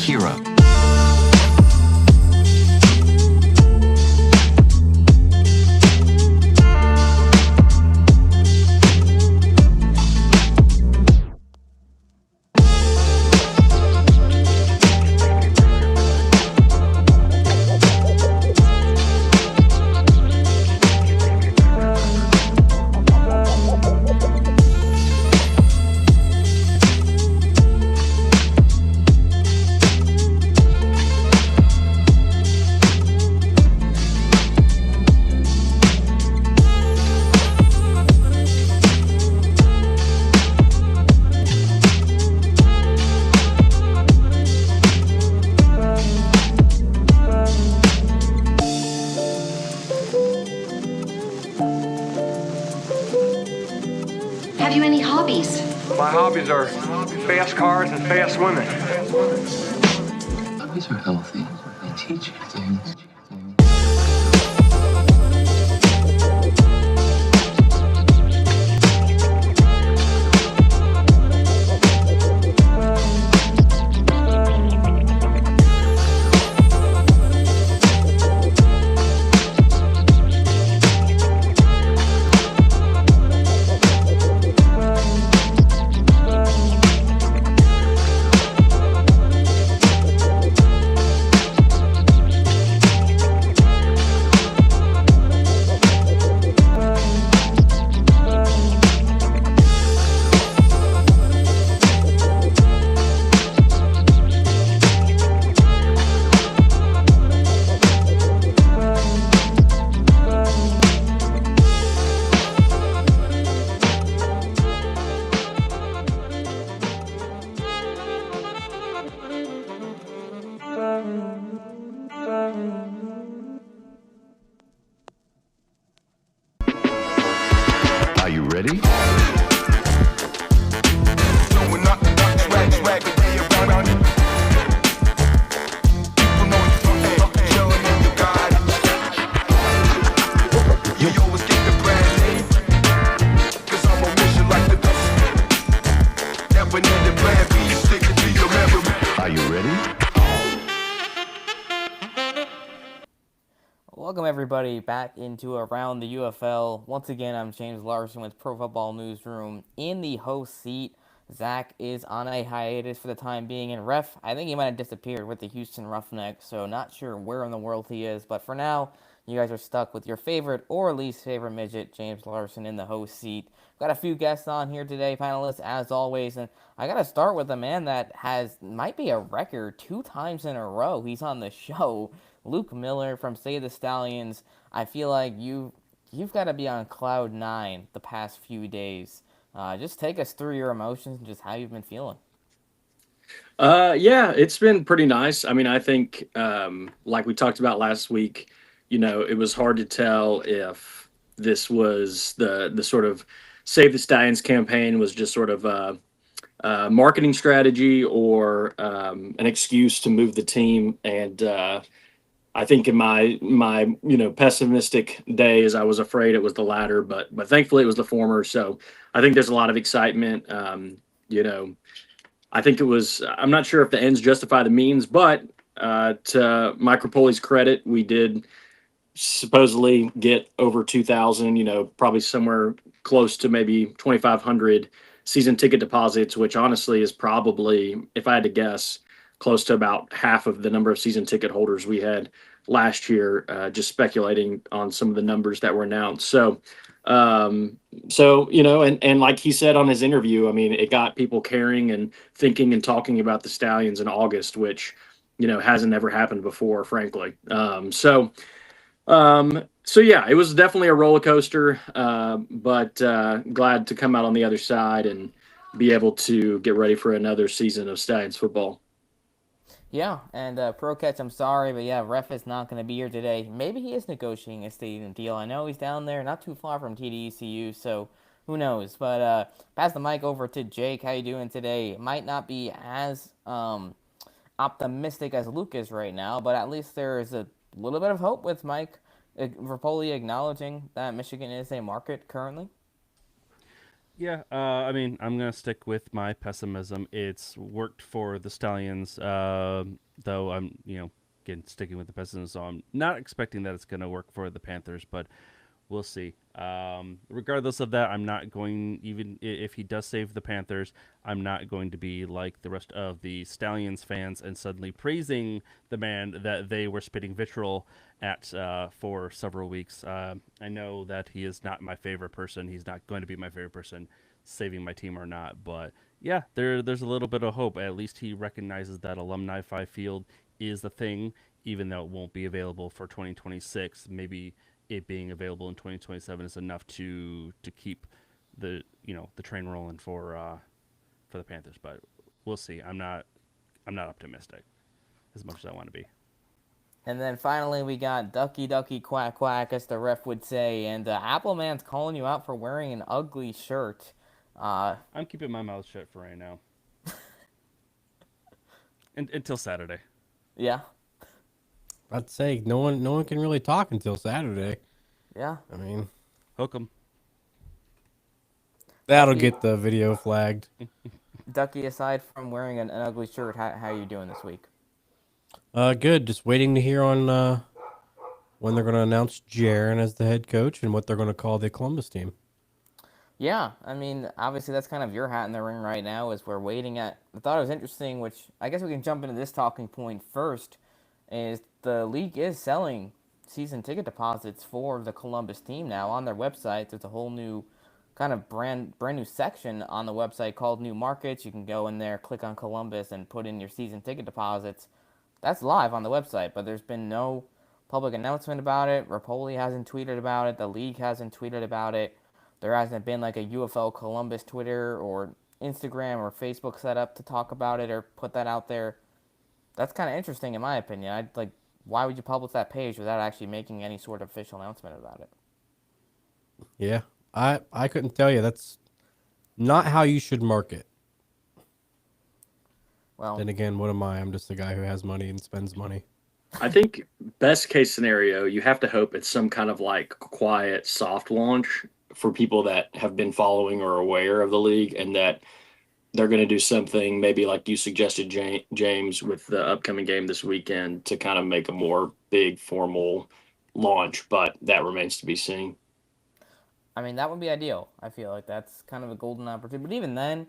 hero. Have you any hobbies? My hobbies are fast cars and fast women. Hobbies are healthy. They teach you things. Are you ready? Are you ready? Welcome everybody back into Around the UFL. Once again, I'm James Larson with Pro Football Newsroom in the host seat. Zach is on a hiatus for the time being, and Ref, I think he might have disappeared with the Houston Roughnecks, so not sure where in the world he is, but for now, you guys are stuck with your favorite or least favorite midget, James Larson, in the host seat. Got a few guests on here today, panelists, as always, and I gotta start with a man that might be a record 2 times in a row he's on the show. Luke Miller from Say the Stallions. I feel like you've got to be on cloud 9 the past few days. Just take us through your emotions and just how you've been feeling. Yeah, it's been pretty nice. I mean, I think, like we talked about last week, it was hard to tell if this was the sort of Save the Stallions campaign was just sort of a marketing strategy or an excuse to move the team. And I think in my pessimistic days, I was afraid it was the latter, but thankfully it was the former. So I think there's a lot of excitement. I think it was. I'm not sure if the ends justify the means, but to Mike Rapoli's credit, we did supposedly get over 2,000. Probably somewhere close to maybe 2,500 season ticket deposits, which honestly is probably, if I had to guess, close to about half of the number of season ticket holders we had last year, just speculating on some of the numbers that were announced. So, and like he said on his interview, I mean, it got people caring and thinking and talking about the Stallions in August, which, hasn't ever happened before, frankly. So yeah, it was definitely a roller coaster, but glad to come out on the other side and be able to get ready for another season of Stallions football. Yeah, and Pro Catch, I'm sorry, but yeah, Ref is not going to be here today. Maybe he is negotiating a stadium deal. I know he's down there, not too far from TDECU, so who knows? But pass the mic over to Jake. How you doing today? Might not be as optimistic as Luke is right now, but at least there is a little bit of hope with Mike Rapoli acknowledging that Michigan is a market currently. Yeah, I mean, I'm gonna stick with my pessimism. It's worked for the Stallions, though I'm, again sticking with the pessimism. So I'm not expecting that it's gonna work for the Panthers, but we'll see. Regardless of that, I'm not going, even if he does save the Panthers, I'm not going to be like the rest of the Stallions fans and suddenly praising the man that they were spitting vitriol at for several weeks. I know that he is not my favorite person. He's not going to be my favorite person, saving my team or not. But yeah, there's a little bit of hope. At least he recognizes that Alumni 5 Field is the thing, even though it won't be available for 2026. Maybe it being available in 2027 is enough to keep the train rolling for the Panthers. But we'll see. I'm not optimistic as much as I want to be. And then finally, we got Ducky Ducky Quack Quack, as the ref would say. And Appleman's calling you out for wearing an ugly shirt. I'm keeping my mouth shut for right now, until Saturday. Yeah, I'd say no one can really talk until Saturday. yeah. I mean, Hook 'em. that'll Ducky, get the video flagged. Ducky, aside from wearing an ugly shirt, how are you doing this week? Good. Just waiting to hear on when they're going to announce Jaron as the head coach and what they're going to call the Columbus team. Yeah, I mean, obviously that's kind of your hat in the ring right now as we're waiting at. I thought it was interesting, which I guess we can jump into this talking point first, is the league is selling season ticket deposits for the Columbus team now on their website. There's a whole new kind of brand new section on the website called New Markets. You can go in there, click on Columbus, and put in your season ticket deposits. That's live on the website, but there's been no public announcement about it. Rapoli hasn't tweeted about it. The league hasn't tweeted about it. There hasn't been like a UFL Columbus Twitter or Instagram or Facebook set up to talk about it or put that out there. That's kind of interesting in my opinion. I'd like, why would you publish that page without actually making any sort of official announcement about it? Yeah, I couldn't tell you. That's not how you should market. Well, Then again, what am I? I'm just a guy who has money and spends money. I think best case scenario, you have to hope it's some kind of like quiet, soft launch for people that have been following or aware of the league, and that they're going to do something maybe like you suggested, James, with the upcoming game this weekend to kind of make a more big formal launch. But that remains to be seen. I mean, that would be ideal. I feel like that's kind of a golden opportunity. But even then,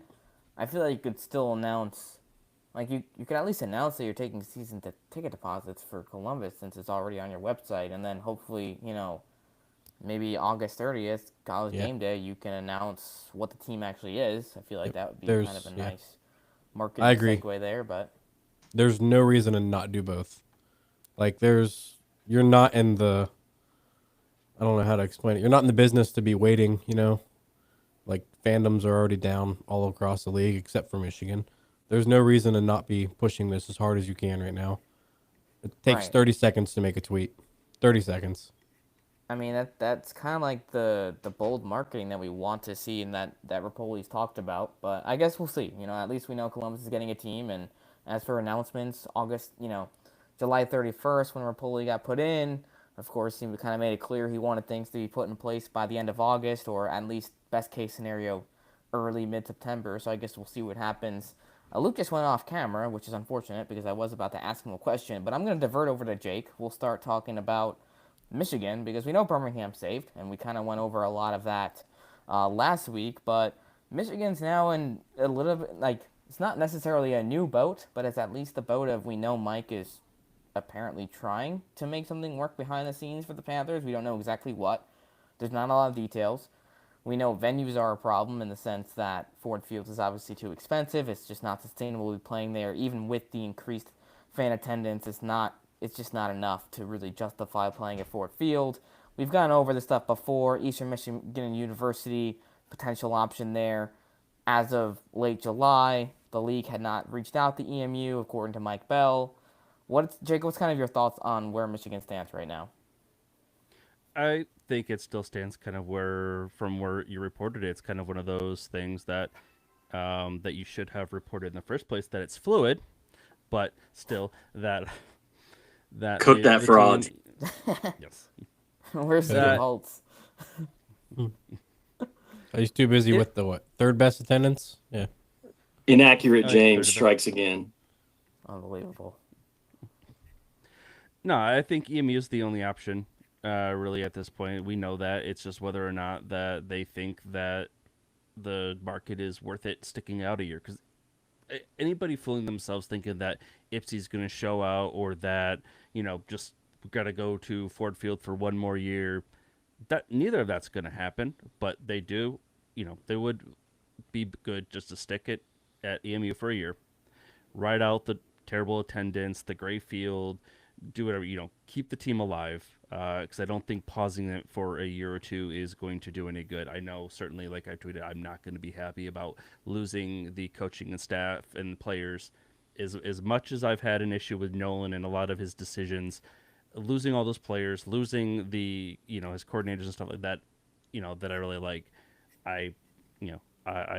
I feel like you could still announce, like you could at least announce that you're taking ticket deposits for Columbus since it's already on your website, and then hopefully, maybe August 30th, College Yeah, Game Day, you can announce what the team actually is. I feel like yep. that would be kind of There's a yeah, nice I marketing agree. segue there. But There's no reason to not do both. Like you're not in the I don't know how to explain it. You're not in the business to be waiting, Like fandoms are already down all across the league except for Michigan. There's no reason to not be pushing this as hard as you can right now. It takes right, 30 seconds to make a tweet. 30 seconds. I mean that's kind of like the bold marketing that we want to see and that Rapoli's talked about. But I guess we'll see. At least we know Columbus is getting a team. And as for announcements, July 31st when Rapoli got put in. Of course, he kind of made it clear he wanted things to be put in place by the end of August, or at least best case scenario, early mid September. So I guess we'll see what happens. Luke just went off camera, which is unfortunate because I was about to ask him a question. But I'm going to divert over to Jake. We'll start talking about Michigan because we know Birmingham saved, and we kind of went over a lot of that last week. But Michigan's now in a little bit like it's not necessarily a new boat, but it's at least the boat of we know Mike is apparently trying to make something work behind the scenes for the Panthers. We don't know exactly what. There's not a lot of details. We know venues are a problem in the sense that Ford Field is obviously too expensive. It's just not sustainable to be playing there. Even with the increased fan attendance, it's just not enough to really justify playing at Ford Field. We've gone over this stuff before. Eastern Michigan University, potential option there. As of late July, the league had not reached out to EMU, according to Mike Bell. What's kind of your thoughts on where Michigan stands right now? I think it still stands kind of from where you reported it. It's kind of one of those things that you should have reported in the first place, that it's fluid, but still that Cook that the frog. team, yes, Where's That- Steve Holtz? He's too busy with the third best attendance. Yeah. Inaccurate Oh, James third best. strikes again. Unbelievable. No, I think EMU is the only option, really, at this point. We know that. It's just whether or not that they think that the market is worth it sticking out a year. Because anybody fooling themselves thinking that Ipsy's going to show out or that, just got to go to Ford Field for one more year, that neither of that's going to happen. But they do, they would be good just to stick it at EMU for a year, ride out the terrible attendance, the gray field, do whatever, keep the team alive. Because I don't think pausing it for a year or two is going to do any good. I know, certainly, like I tweeted, I'm not going to be happy about losing the coaching and staff and players. As much as I've had an issue with Nolan and a lot of his decisions, losing all those players, losing the his coordinators and stuff like that, that I really like, I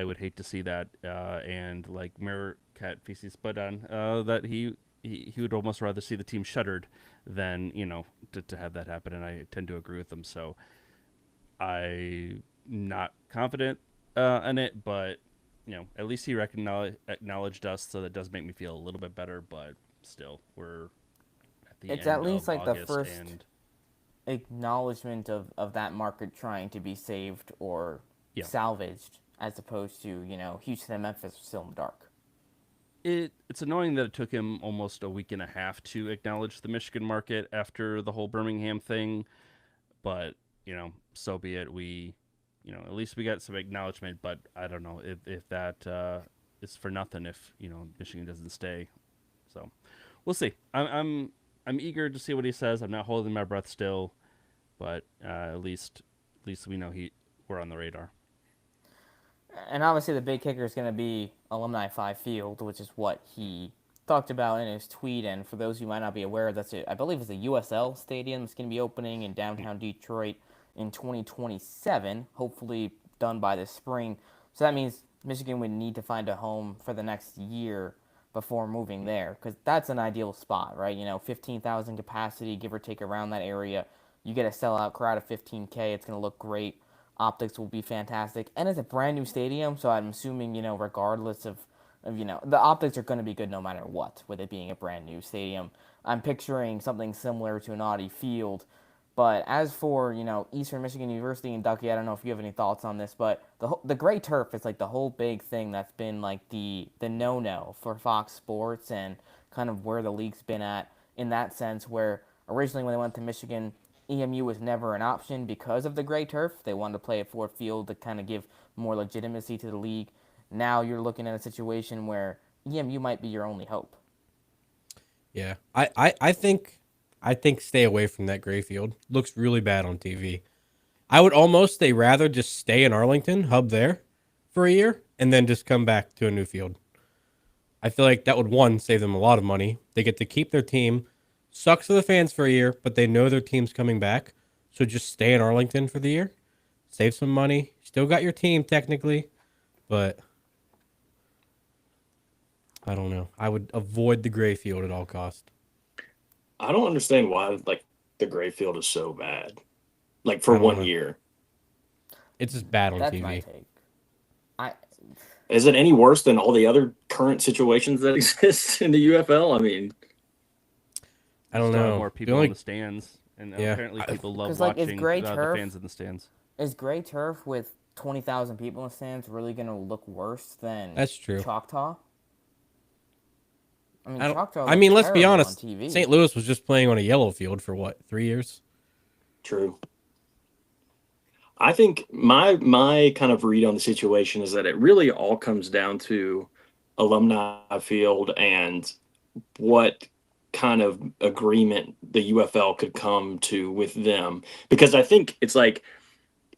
would hate to see that. And like Mayor Cat Feces put on that he would almost rather see the team shuttered than to have that happen, and I tend to agree with them. So I'm not confident in it, but at least he acknowledged us, so that does make me feel a little bit better. But still, we're at the It's end at least of like the August, first and acknowledgement of that market trying to be saved or Yeah. salvaged, as opposed to Houston and Memphis are still in the dark. it's annoying that it took him almost a week and a half to acknowledge the Michigan market after the whole Birmingham thing. But so be it. We, at least we got some acknowledgement. But I don't know if that is for nothing if Michigan doesn't stay. So we'll see. I'm eager to see what he says. I'm not holding my breath still, but at least we know we're on the radar. And obviously, the big kicker is going to be Alumni 5 Field, which is what he talked about in his tweet. And for those who might not be aware, I believe it's a USL stadium. It's going to be opening in downtown Detroit in 2027, hopefully done by the spring. So that means Michigan would need to find a home for the next year before moving there, because that's an ideal spot, right? 15,000 capacity, give or take, around that area. You get a sellout crowd of 15K. It's going to look great. Optics will be fantastic, and it's a brand new stadium, so I'm assuming regardless of the optics are going to be good no matter what, with it being a brand new stadium. I'm picturing something similar to an Audi Field. But as for Eastern Michigan University and Ducky, I don't know if you have any thoughts on this, but the gray turf is like the whole big thing that's been like the no for Fox Sports, and kind of where the league's been at in that sense, where originally when they went to Michigan, EMU was never an option because of the gray turf. They wanted to play at Ford Field to kind of give more legitimacy to the league. Now you're looking at a situation where EMU might be your only hope. Yeah. I think stay away from that gray field. Looks really bad on TV. I would almost rather just stay in Arlington, hub there for a year, and then just come back to a new field. I feel like that would, one, save them a lot of money. They get to keep their team. Sucks for the fans for a year, but they know their team's coming back. So just stay in Arlington for the year. Save some money. Still got your team technically, but I don't know. I would avoid the gray field at all costs. I don't understand why the gray field is so bad. Like for 1 year. It's just bad on That's TV. my take. Is it any worse than all the other current situations that exist in the UFL? I mean, I don't Still have know. more people in the stands, and Yeah. apparently people love 'Cause, like, is watching gray the turf- fans in the stands. Is gray turf with 20,000 people in the stands really going to look worse than That's true. Choctaw? I mean, I don't- Choctaw I mean, looked let's be terrible honest. on TV. St. Louis was just playing on a yellow field for what, 3 years? true. I think my kind of read on the situation is that it really all comes down to Alumni Field and what kind of agreement the UFL could come to with them. Because I think it's like,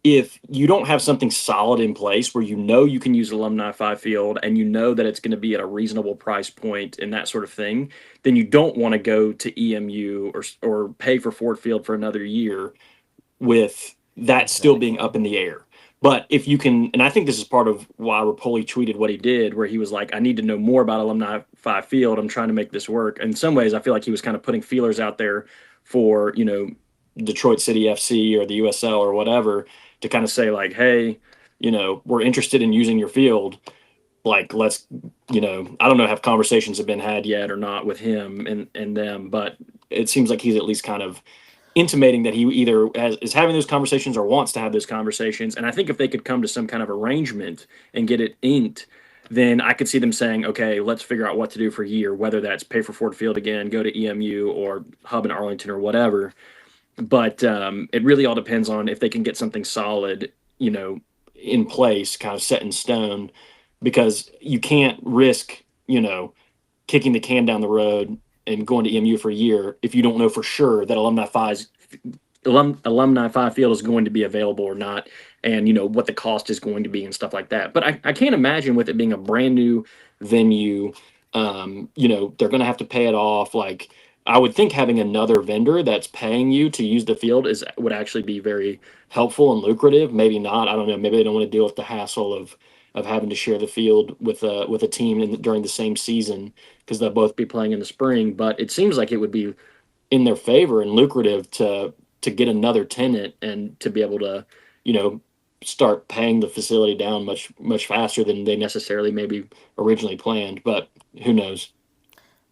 if you don't have something solid in place where you can use Alumni 5 Field and that it's going to be at a reasonable price point and that sort of thing, then you don't want to go to EMU or pay for Ford Field for another year with that still being up in the air. But if you can, and I think this is part of why Rapoli tweeted what he did, where he was like, I need to know more about Alumni 5 Field. I'm trying to make this work. In some ways, I feel like he was kind of putting feelers out there for, Detroit City FC or the USL or whatever, to kind of say like, hey, we're interested in using your field. Like, let's, I don't know if conversations have been had yet or not with him and them, but it seems like he's at least kind of intimating that he either is having those conversations or wants to have those conversations. And I think if they could come to some kind of arrangement and get it inked, then I could see them saying, okay, let's figure out what to do for a year, whether that's pay for Ford Field again, go to EMU or hub in Arlington or whatever. But it really all depends on if they can get something solid, in place, kind of set in stone, because you can't risk, kicking the can down the road and going to EMU for a year if you don't know for sure that Alumni Five Field is going to be available or not, and what the cost is going to be and stuff like that. But I can't imagine with it being a brand new venue, they're going to have to pay it off. Like, I would think having another vendor that's paying you to use the field would actually be very helpful and lucrative. Maybe not. I don't know. Maybe they don't want to deal with the hassle of having to share the field with a team during the same season, because they'll both be playing in the spring. But it seems like it would be in their favor and lucrative to get another tenant and to be able to, start paying the facility down much faster than they necessarily maybe originally planned. But who knows?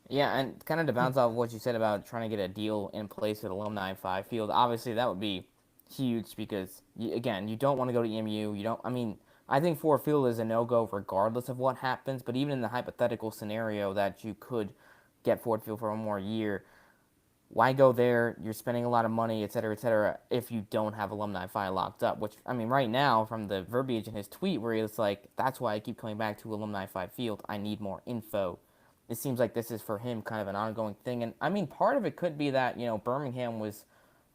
Yeah, and kind of to bounce off what you said about trying to get a deal in place with Alumni Five Field, obviously that would be huge because, again, you don't want to go to EMU. You don't. I mean, I think Ford Field is a no-go regardless of what happens. But even in the hypothetical scenario that you could get Ford Field for one more year, why go there? You're spending a lot of money, et cetera, if you don't have Alumni Fi locked up. Which, I mean, right now, from the verbiage in his tweet where he's like, that's why I keep coming back to Alumni Fi Field. I need more info. It seems like this is for him kind of an ongoing thing. And, I mean, part of it could be that, Birmingham was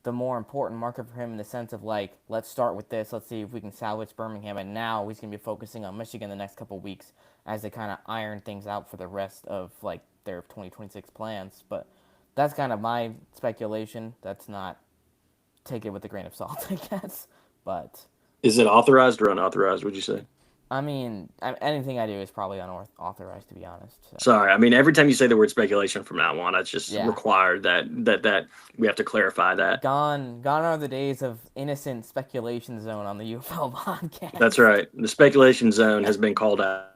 the more important market for him in the sense of, like, let's start with this. Let's see if we can salvage Birmingham. And now he's going to be focusing on Michigan the next couple weeks as they kind of iron things out for the rest of, like, their 2026 plans. But that's kind of my speculation. That's not, take it with a grain of salt, I guess. But Is it authorized or unauthorized, would you say? I mean, anything I do is probably unauthorized, to be honest. So. Sorry, I mean, every time you say the word speculation from now on, it's just Yeah. required that we have to clarify that. Gone are the days of innocent speculation zone on the UFL podcast. That's right. The speculation zone has been called out.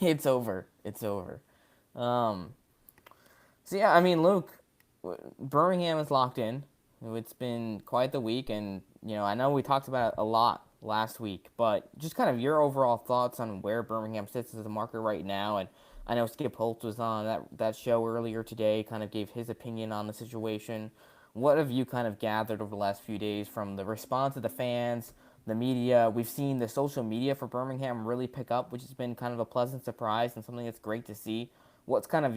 It's over. So yeah, I mean, Luke, Birmingham is locked in. It's been quite the week, and I know we talked about it a lot last week, but just kind of your overall thoughts on where Birmingham sits as a market right now. And I know Skip Holtz was on that show earlier today, kind of gave his opinion on the situation. What have you kind of gathered over the last few days from the response of the fans, the media? We've seen the social media for Birmingham really pick up, which has been kind of a pleasant surprise and something that's great to see. What's kind of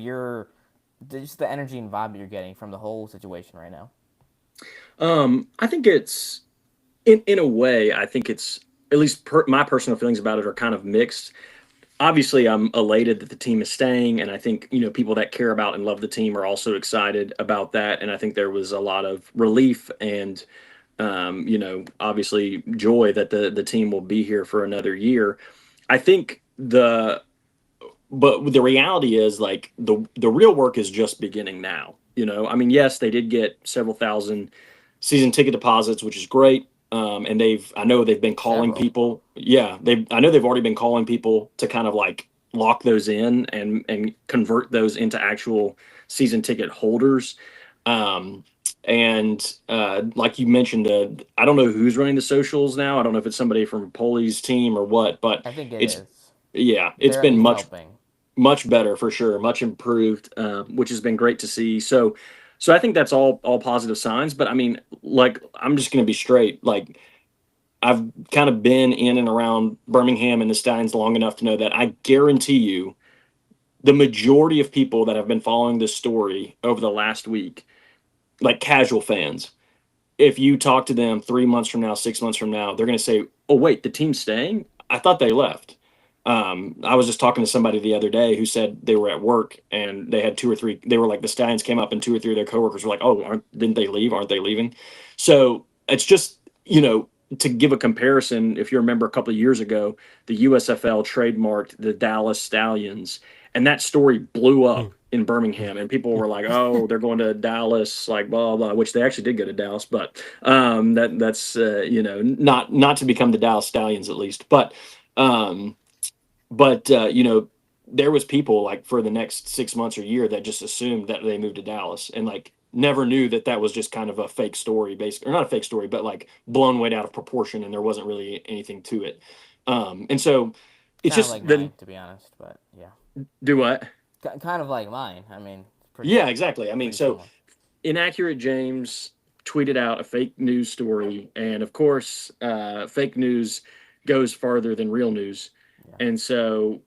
just the energy and vibe that you're getting from the whole situation right now? I think it's, in a way, I think it's, at least my personal feelings about it are kind of mixed. Obviously, I'm elated that the team is staying, and I think, people that care about and love the team are also excited about that. And I think there was a lot of relief and, obviously joy that the team will be here for another year. I think but the reality is, like, the real work is just beginning now. I mean, yes, they did get several thousand season ticket deposits, which is great. And I know they've been calling people. Yeah, I know they've already been calling people to kind of like lock those in and convert those into actual season ticket holders. And like you mentioned, I don't know who's running the socials now. I don't know if it's somebody from Poli's team or what, but I think it's it's been much better for sure, much improved, which has been great to see. So I think that's all positive signs. But I mean, like, I'm just going to be straight. Like, I've kind of been in and around Birmingham and the Stallions long enough to know that I guarantee you the majority of people that have been following this story over the last week, like casual fans, if you talk to them 3 months from now, 6 months from now, they're going to say, oh, wait, the team's staying? I thought they left. I was just talking to somebody the other day who said they were at work and they had 2 or 3. They were like, the Stallions came up and 2 or 3 of their coworkers were like, oh, didn't they leave? Aren't they leaving? So it's just, to give a comparison, if you remember a couple of years ago, the USFL trademarked the Dallas Stallions, and that story blew up in Birmingham, and people were like, "Oh, they're going to Dallas," like blah blah, which they actually did go to Dallas, but that's not to become the Dallas Stallions at least, um, there was people like for the next 6 months or year that just assumed that they moved to Dallas and like never knew that that was just kind of a fake story, basically, or not a fake story, but like blown way out of proportion, and there wasn't really anything to it. And so it's Kind of just like the mine, to be honest, but yeah. do what? Kind of like mine. I mean, it's Yeah, exactly. I mean, pretty so similar. inaccurate James tweeted out a fake news story, and of course, fake news goes farther than real news, Yeah. and so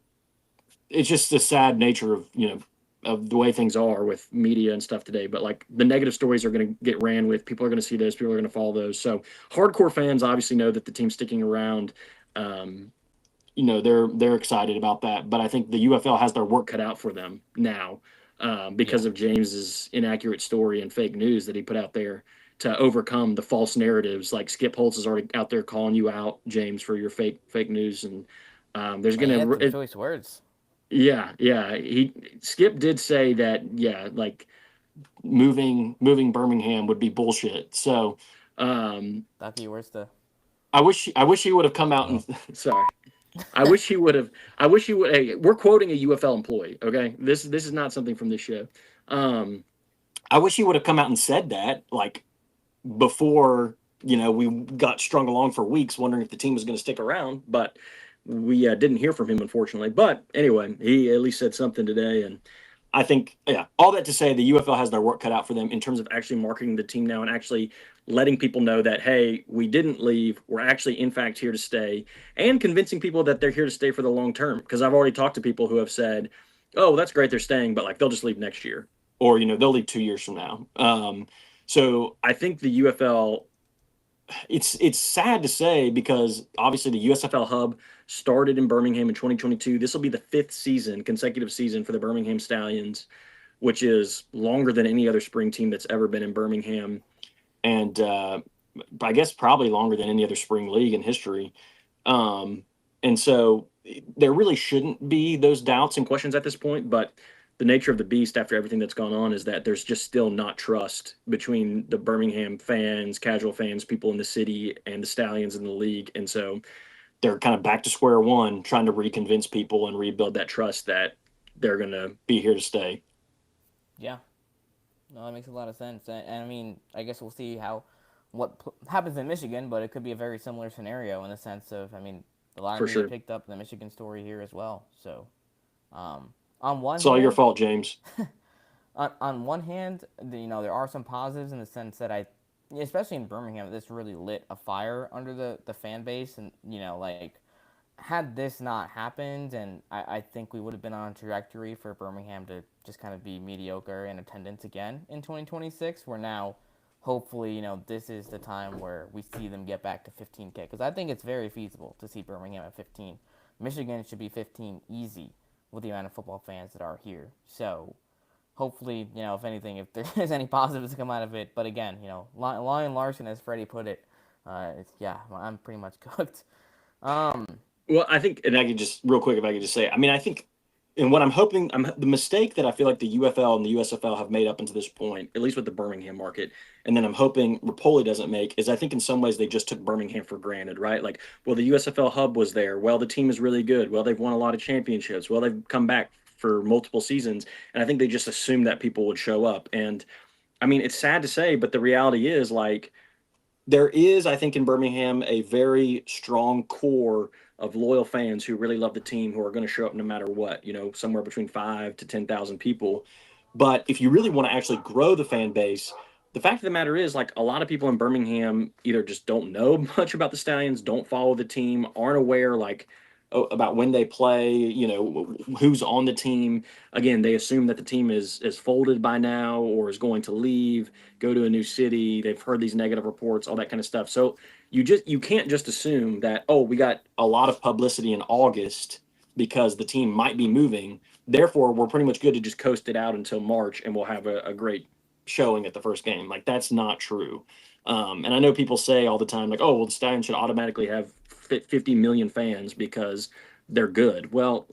it's just the sad nature of of the way things are with media and stuff today. But like the negative stories are going to get ran with. People are going to see those. People are going to follow those. So hardcore fans obviously know that the team's sticking around. They're excited about that. But I think the UFL has their work cut out for them now because Yeah. of James's inaccurate story and fake news that he put out there to overcome the false narratives. Like Skip Holtz is already out there calling you out, James, for your fake news, and there's Man, you had some gonna choice words. yeah. Skip did say that, yeah, like moving Birmingham would be bullshit. So Ducky, where's the? I wish he would have come out and sorry. I wish he would. Hey, we're quoting a UFL employee. Okay, this is not something from this show. I wish he would have come out and said that like before we got strung along for weeks, wondering if the team was going to stick around. But we didn't hear from him, unfortunately. But anyway, he at least said something today, and I think, yeah, all that to say, the UFL has their work cut out for them in terms of actually marketing the team now and actually letting people know that, hey, we didn't leave. We're actually, in fact, here to stay, and convincing people that they're here to stay for the long term. Because I've already talked to people who have said, oh, that's great, they're staying, but like they'll just leave next year, or they'll leave 2 years from now. So I think the UFL, it's sad to say because obviously the USFL hub started in Birmingham in 2022. This will be the fifth consecutive season for the Birmingham Stallions, which is longer than any other spring team that's ever been in Birmingham, and I guess probably longer than any other spring league in history. And so there really shouldn't be those doubts and questions at this point, but the nature of the beast after everything that's gone on is that there's just still not trust between the Birmingham fans, casual fans, people in the city, and the Stallions in the league. And so they're kind of back to square one, trying to reconvince people and rebuild that trust that they're going to be here to stay. Yeah. No, that makes a lot of sense. And I mean, I guess we'll see what happens in Michigan, but it could be a very similar scenario in the sense of, I mean, a lot of For media sure. picked up the Michigan story here as well. So, on one It's all your hand, fault, James. on one hand, there are some positives in the sense that especially in Birmingham, this really lit a fire under the fan base, and like had this not happened, and I think we would have been on a trajectory for Birmingham to just kind of be mediocre in attendance again in 2026. Where now, hopefully, this is the time where we see them get back to 15K, because I think it's very feasible to see Birmingham at 15. Michigan should be 15 easy with the amount of football fans that are here. So hopefully, if anything, if there's any positives to come out of it. But again, Lion Larson, as Freddie put it, I'm pretty much cooked. Well, I think, and I could just real quick, if I could just say, I mean, I think, and what I'm hoping, the mistake that I feel like the UFL and the USFL have made up until this point, at least with the Birmingham market, and then I'm hoping Rapoli doesn't make, is I think in some ways they just took Birmingham for granted, right? Like, well, the USFL hub was there. Well, the team is really good. Well, they've won a lot of championships. Well, they've come back for multiple seasons, and I think they just assumed that people would show up. And I mean, it's sad to say, but the reality is like there is, I think, in Birmingham, a very strong core of loyal fans who really love the team, who are going to show up no matter what, somewhere between 5 to 10,000 people. But if you really want to actually grow the fan base, the fact of the matter is, like, a lot of people in Birmingham either just don't know much about the Stallions, don't follow the team, aren't aware, like, about when they play, who's on the team. Again, they assume that the team is folded by now or is going to leave, go to a new city. They've heard these negative reports, all that kind of stuff. So you can't just assume that, oh, we got a lot of publicity in August because the team might be moving. Therefore, we're pretty much good to just coast it out until March and we'll have a great showing at the first game. Like, that's not true. And I know people say all the time, like, oh, well, the Stallions should automatically have 50 million fans because they're good. Well,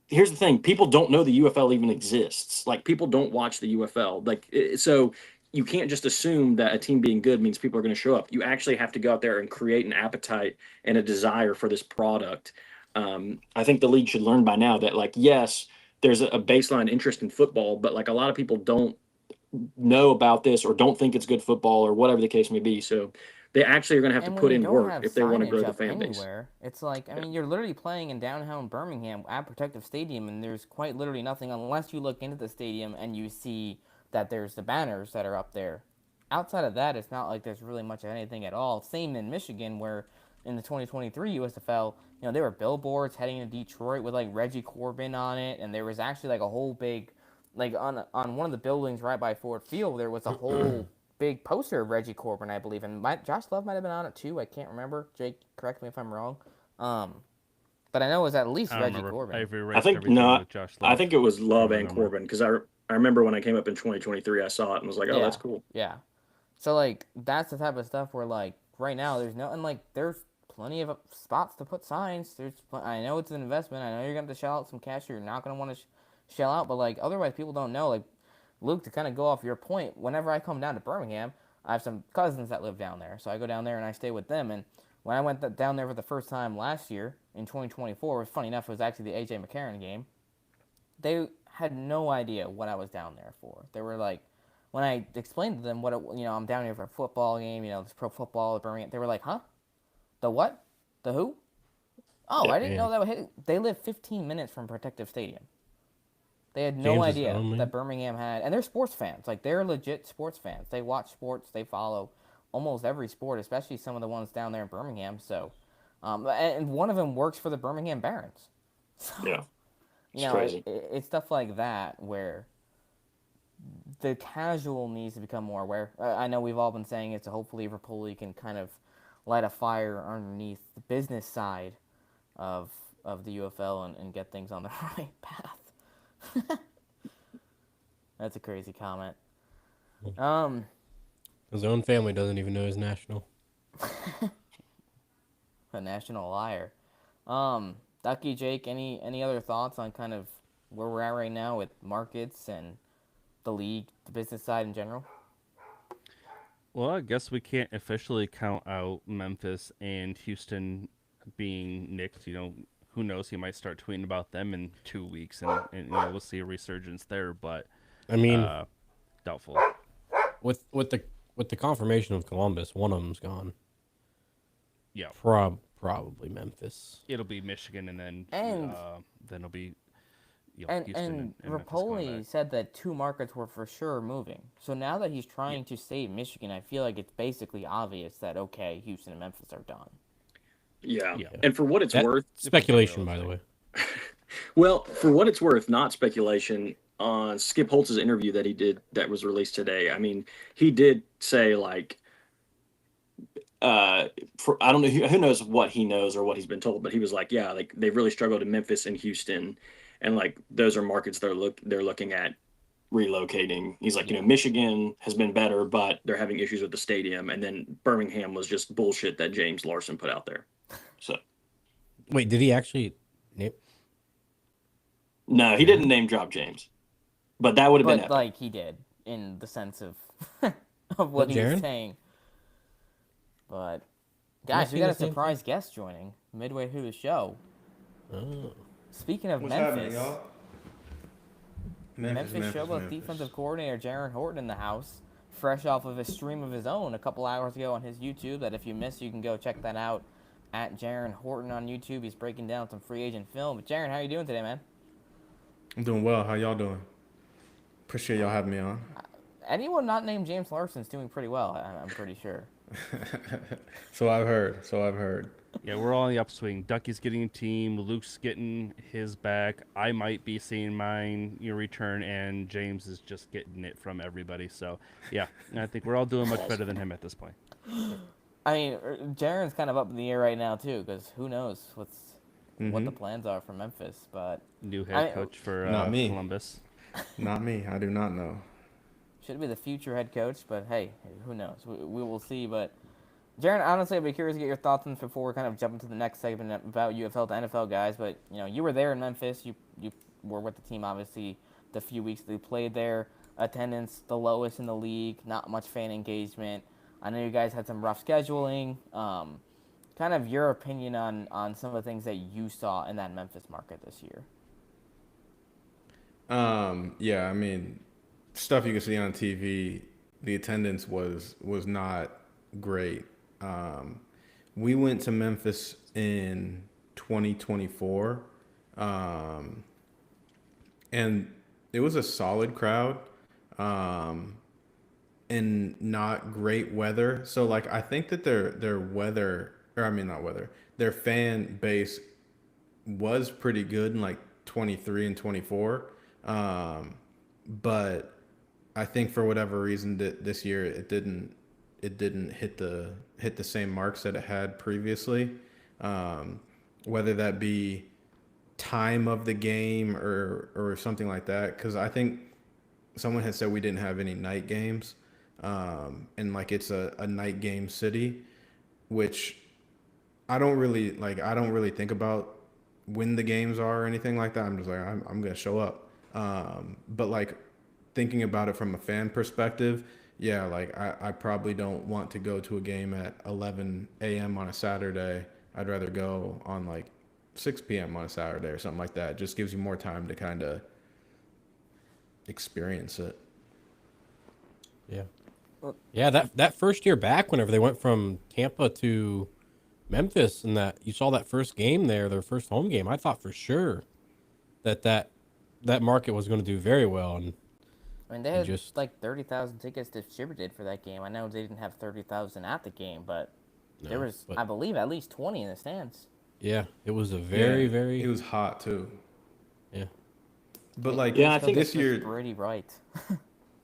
here's the thing: people don't know the UFL even exists. Like, people don't watch the UFL. So you can't just assume that a team being good means people are going to show up. You actually have to go out there and create an appetite and a desire for this product. I think the league should learn by now that, like, yes, there's a baseline interest in football, but like a lot of people don't know about this or don't think it's good football or whatever the case may be. So they actually are going to have to And when put you in don't work have if they want to grow signage the up fan base. anywhere, it's like, I mean, you're literally playing in downtown Birmingham at Protective Stadium, and there's quite literally nothing unless you look into the stadium and you see that there's the banners that are up there. Outside of that, it's not like there's really much of anything at all. Same in Michigan, where in the 2023 USFL, there were billboards heading to Detroit with like Reggie Corbin on it, and there was actually like a whole big, like on one of the buildings right by Ford Field, there was a whole big poster of Reggie Corbin, I believe, and Josh Love might have been on it too. I can't remember. Jake, correct me if I'm wrong. But I know it was at least I don't Reggie remember. Corbin. I I erased think everything not. with Josh I Love. think it was Love Can't and remember. Corbin because I remember when I came up in 2023, I saw it and was like, oh, that's cool. Yeah. So like that's the type of stuff where like right now there's nothing like there's plenty of spots to put signs. I know it's an investment. I know you're gonna have to shell out some cash. You're not gonna want to shell out, but like otherwise people don't know. Like Luke, to kind of go off your point, whenever I come down to Birmingham, I have some cousins that live down there, so I go down there and I stay with them. And when I went down there for the first time last year in 2024, it was funny enough. It was actually the AJ McCarron game. They had no idea what I was down there for. They were like, when I explained to them I'm down here for a football game, this pro football at Birmingham, they were like, huh? The what? The who? Oh, Yeah. I didn't know that. They live 15 minutes from Protective Stadium. They had no James's idea only. that Birmingham had, and they're sports fans. Like, they're legit sports fans. They watch sports. They follow almost every sport, especially some of the ones down there in Birmingham. So, and one of them works for the Birmingham Barons. So, Yeah. it's crazy. it's stuff like that where the casual needs to become more aware. I know we've all been saying it, so hopefully Rapoli can kind of light a fire underneath the business side of the UFL and get things on the right path. That's a crazy comment. His own family doesn't even know he's national. A national liar. Ducky, Jake, any other thoughts on kind of where we're at right now with markets and the league, the business side in general? Well, I guess we can't officially count out Memphis and Houston being nicked. Who knows? He might start tweeting about them in 2 weeks, and we'll see a resurgence there. But I mean, doubtful. with the confirmation of Columbus, one of them's gone. Yeah, Probably Memphis. it'll be Michigan, and then And- then it'll be And Houston and Memphis going Rapoli back. said that 2 markets were for sure moving. So now that he's trying to save Michigan, I feel like it's basically obvious that, okay, Houston and Memphis are done. Yeah. Yeah. And for what it's worth, Speculation, by the way. well, for what it's worth, not speculation, on Skip Holtz's interview that he did that was released today, I mean, he did say, like, I don't know, who knows what he knows or what he's been told, but he was like, yeah, like they've really struggled in Memphis and Houston, and like those are markets they're looking at relocating. He's like, Michigan has been better, but they're having issues with the stadium, and then Birmingham was just bullshit that James Larson put out there. So Wait, did he actually name? no, he didn't name drop James, but that would have been But, epic. like, he did, in the sense of of what he was Jaren? saying. But, guys, we be got the a same surprise guest joining midway through the show. Oh. Speaking of What's Memphis, happening, y'all? Memphis Showboats defensive coordinator Jaron Horton in the house, fresh off of a stream of his own a couple hours ago on his YouTube. That if you missed, you can go check that out at Jaron Horton on YouTube. He's breaking down some free agent film. But Jaron, how are you doing today, man? I'm doing well. How y'all doing? Appreciate y'all having me on. Anyone not named James Larson's doing pretty well, I'm pretty sure. So I've heard. Yeah, we're all in the upswing. Ducky's getting a team. Luke's getting his back. I might be seeing mine return, and James is just getting it from everybody. So, yeah, I think we're all doing much better than him at this point. I mean, Jaron's kind of up in the air right now too, because who knows what the plans are for Memphis. But New head coach for Not me. Columbus. Not me. I do not know. should be the future head coach. But hey, who knows? We will see. But Jaron, honestly, I'd be curious to get your thoughts on this before we kind of jump into the next segment about UFL to NFL guys. But you were there in Memphis. You were with the team, obviously, the few weeks that you played there. Attendance the lowest in the league. Not much fan engagement. I know you guys had some rough scheduling. Kind of your opinion on some of the things that you saw in that Memphis market this year. Yeah, I mean, stuff you can see on TV, the attendance was not great. We went to Memphis in 2024, and it was a solid crowd, and not great weather. So like I think that their weather, or I mean not weather, their fan base was pretty good in like 23 and 24. But I think for whatever reason that this year it didn't hit the same marks that it had previously. Whether that be time of the game or something like that, because I think someone had said we didn't have any night games, and like it's a night game city, which I don't really like. I don't really think about when the games are or anything like that. I'm just like I'm gonna show up. But like thinking about it from a fan perspective, yeah, like I probably don't want to go to a game at 11 a.m. on a Saturday. I'd rather go on like 6 p.m. on a Saturday or something like that. It just gives you more time to kind of experience it. Yeah. Yeah, that first year back, whenever they went from Tampa to Memphis, and that you saw that first game there, their first home game, I thought for sure that market was going to do very well. And I mean, they had like 30,000 tickets distributed for that game. I know they didn't have 30,000 at the game, but there was, I believe, at least 20 in the stands. Yeah, it was a very It was hot too. Yeah. But like, Yeah, I think this year pretty right.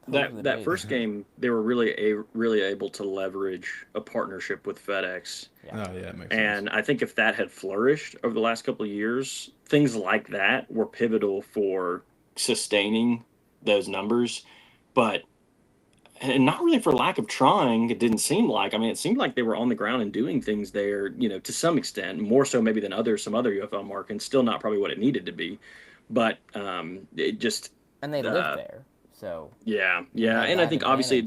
that first game, they were really able to leverage a partnership with FedEx. Oh yeah, it makes And sense. I think if that had flourished over the last couple of years, things like that were pivotal for sustaining those numbers. But and not really for lack of trying, it didn't seem like. I mean, it seemed like they were on the ground and doing things there, to some extent, more so maybe than some other UFL markets. Still not probably what it needed to be, but it just. And they lived there, so. Yeah, and I think obviously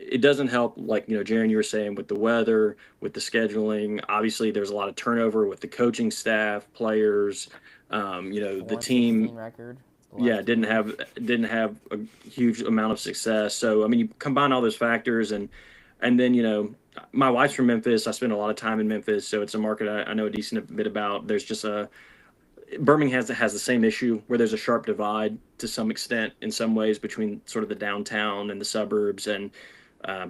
it doesn't help, like, Jaron, you were saying, with the weather, with the scheduling. Obviously, there's a lot of turnover with the coaching staff, players. The team record. Yeah, didn't have a huge amount of success. So I mean, you combine all those factors, and then my wife's from Memphis. I spend a lot of time in Memphis, so it's a market I know a decent bit about. There's just Birmingham has the same issue where there's a sharp divide to some extent in some ways between sort of the downtown and the suburbs, and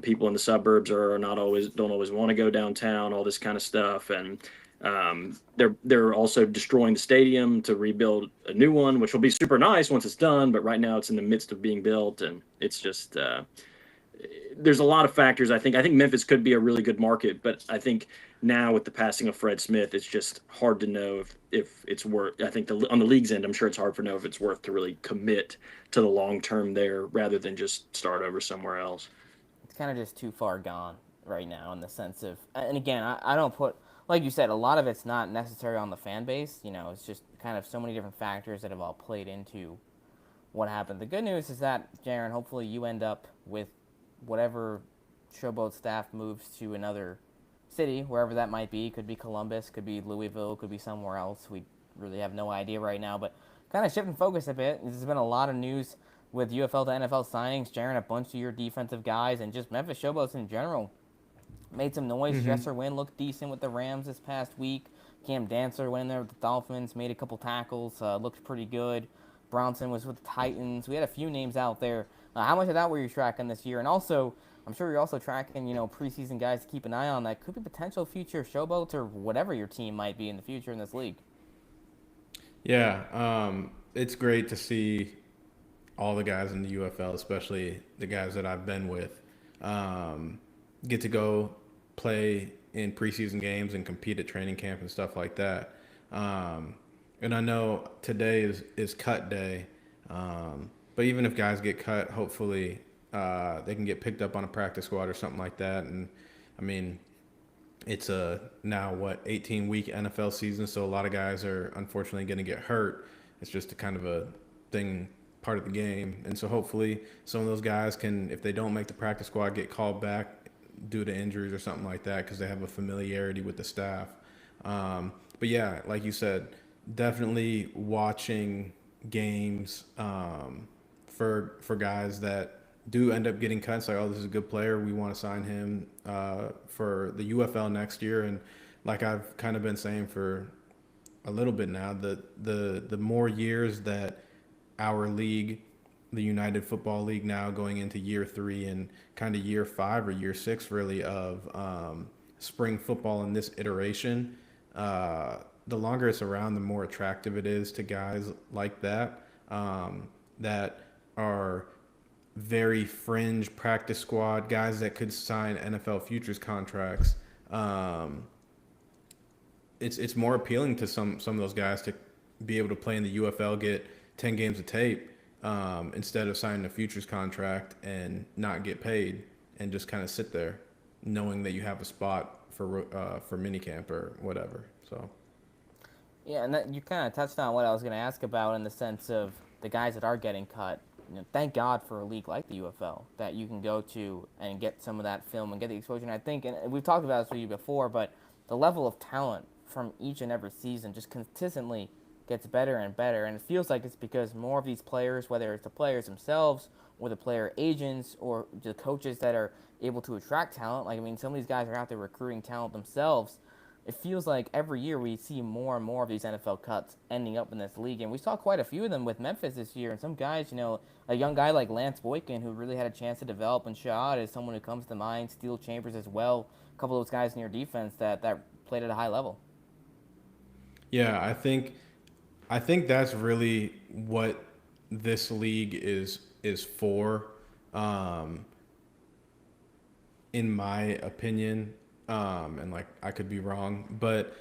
people in the suburbs don't always want to go downtown, all this kind of stuff. And they're also destroying the stadium to rebuild a new one, which will be super nice once it's done, but right now it's in the midst of being built, and it's just there's a lot of factors. I think Memphis could be a really good market, but I think now with the passing of Fred Smith, it's just hard to know if it's worth. I think on the league's end, I'm sure it's hard to know if it's worth to really commit to the long term there rather than just start over somewhere else. It's kind of just too far gone right now in the sense of, and again, I don't put, like you said, a lot of it's not necessary on the fan base. It's just kind of so many different factors that have all played into what happened. The good news is that, Jaron, hopefully you end up with whatever Showboat staff moves to another city, wherever that might be. Could be Columbus, could be Louisville, could be somewhere else. We really have no idea right now, but kind of shifting focus a bit. There's been a lot of news with UFL to NFL signings. Jaron, a bunch of your defensive guys, and just Memphis Showboats in general made some noise. Jesser Wynn looked decent with the Rams this past week. Cam Dancer went in there with the Dolphins, made a couple tackles, looked pretty good. Bronson was with the Titans. We had a few names out there. How much of that were you tracking this year? And also, I'm sure you're also tracking, preseason guys to keep an eye on that could be potential future Showboats or whatever your team might be in the future in this league. Yeah, it's great to see all the guys in the UFL, especially the guys that I've been with, get to go play in preseason games and compete at training camp and stuff like that. And I know today is cut day, but even if guys get cut, hopefully they can get picked up on a practice squad or something like that, and I mean, it's a now what 18-week NFL season, so a lot of guys are unfortunately going to get hurt. It's just a kind of a thing, part of the game, and so hopefully some of those guys can, if they don't make the practice squad, get called back due to injuries or something like that because they have a familiarity with the staff. But yeah, like you said, definitely watching games for guys that do end up getting cuts. Like, oh, this is a good player. We want to sign him for the UFL next year. And like I've kind of been saying for a little bit now, the more years that our league, the United Football League, now going into year 3 and kind of year 5 or year 6 really of spring football in this iteration, the longer it's around, the more attractive it is to guys like that, that are very fringe practice squad guys that could sign NFL futures contracts. It's more appealing to some of those guys to be able to play in the UFL, get 10 games of tape, instead of signing a futures contract and not get paid and just kind of sit there knowing that you have a spot for minicamp or whatever. So Yeah, and that, you kind of touched on what I was going to ask about in the sense of the guys that are getting cut. Thank God for a league like the UFL that you can go to and get some of that film and get the exposure. And I think, and we've talked about this with you before, but the level of talent from each and every season just consistently gets better and better. And it feels like it's because more of these players, whether it's the players themselves or the player agents or the coaches that are able to attract talent. Like, I mean, some of these guys are out there recruiting talent themselves. It feels like every year we see more and more of these NFL cuts ending up in this league. And we saw quite a few of them with Memphis this year. And some guys, a young guy like Lance Boykin, who really had a chance to develop and show out, is someone who comes to mind. Steel Chambers as well. A couple of those guys in your defense that played at a high level. yeah, I think that's really what this league is for, in my opinion. And like I could be wrong, but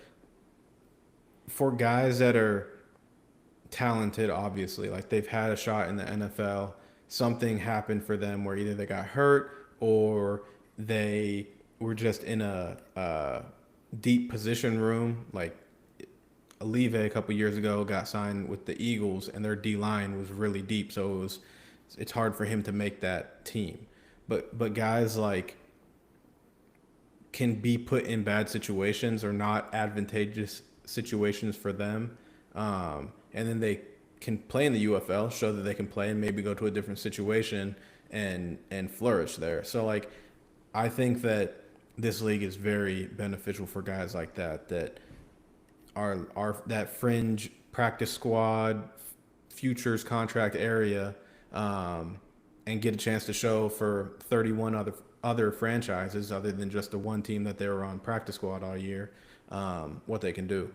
for guys that are talented, obviously, like they've had a shot in the NFL, something happened for them where either they got hurt or they were just in a deep position room. Like Aleve a couple years ago got signed with the Eagles, and their D line was really deep, so it's hard for him to make that team. But guys like can be put in bad situations or not advantageous situations for them, and then they can play in the UFL, show that they can play, and maybe go to a different situation and flourish there. So like, I think that this league is very beneficial for guys like that are that fringe practice squad futures contract area, and get a chance to show for 31 other franchises other than just the one team that they were on practice squad all year, what they can do.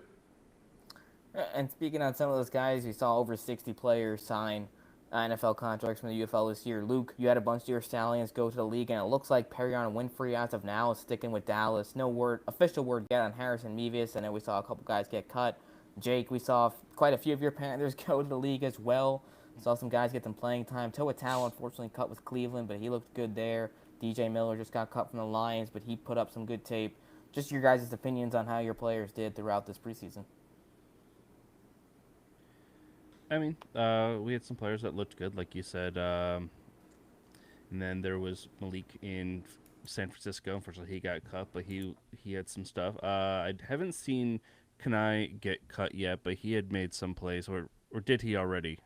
And speaking on some of those guys, we saw over 60 players sign NFL contracts from the UFL this year. Luke, you had a bunch of your Stallions go to the league, and it looks like Perion Winfrey, as of now, is sticking with Dallas. No official word yet on Harrison Mevis, and then we saw a couple guys get cut. Jake, we saw quite a few of your Panthers go to the league as well. Saw some guys get some playing time. Toa Tao, unfortunately, cut with Cleveland, but he looked good there. DJ Miller just got cut from the Lions, but he put up some good tape. Just your guys' opinions on how your players did throughout this preseason. I mean, we had some players that looked good, like you said. And then there was Malik in San Francisco. Unfortunately, he got cut, but he had some stuff. I haven't seen Kanai get cut yet, but he had made some plays, or did he already?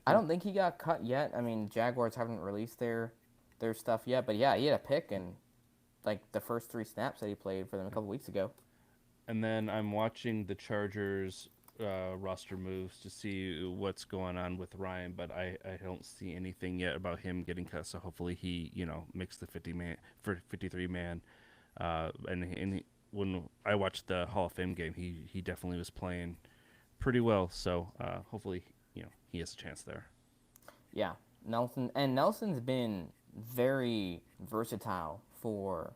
I don't think he got cut yet. I mean, Jaguars haven't released their stuff yet, but yeah, he had a pick in like the first 3 snaps that he played for them a couple weeks ago. And then I'm watching the Chargers roster moves to see what's going on with Ryan, but I don't see anything yet about him getting cut. So hopefully he makes the 53 man. When I watched the Hall of Fame game, he definitely was playing pretty well. So hopefully he has a chance there. Yeah, Nelson's been very versatile for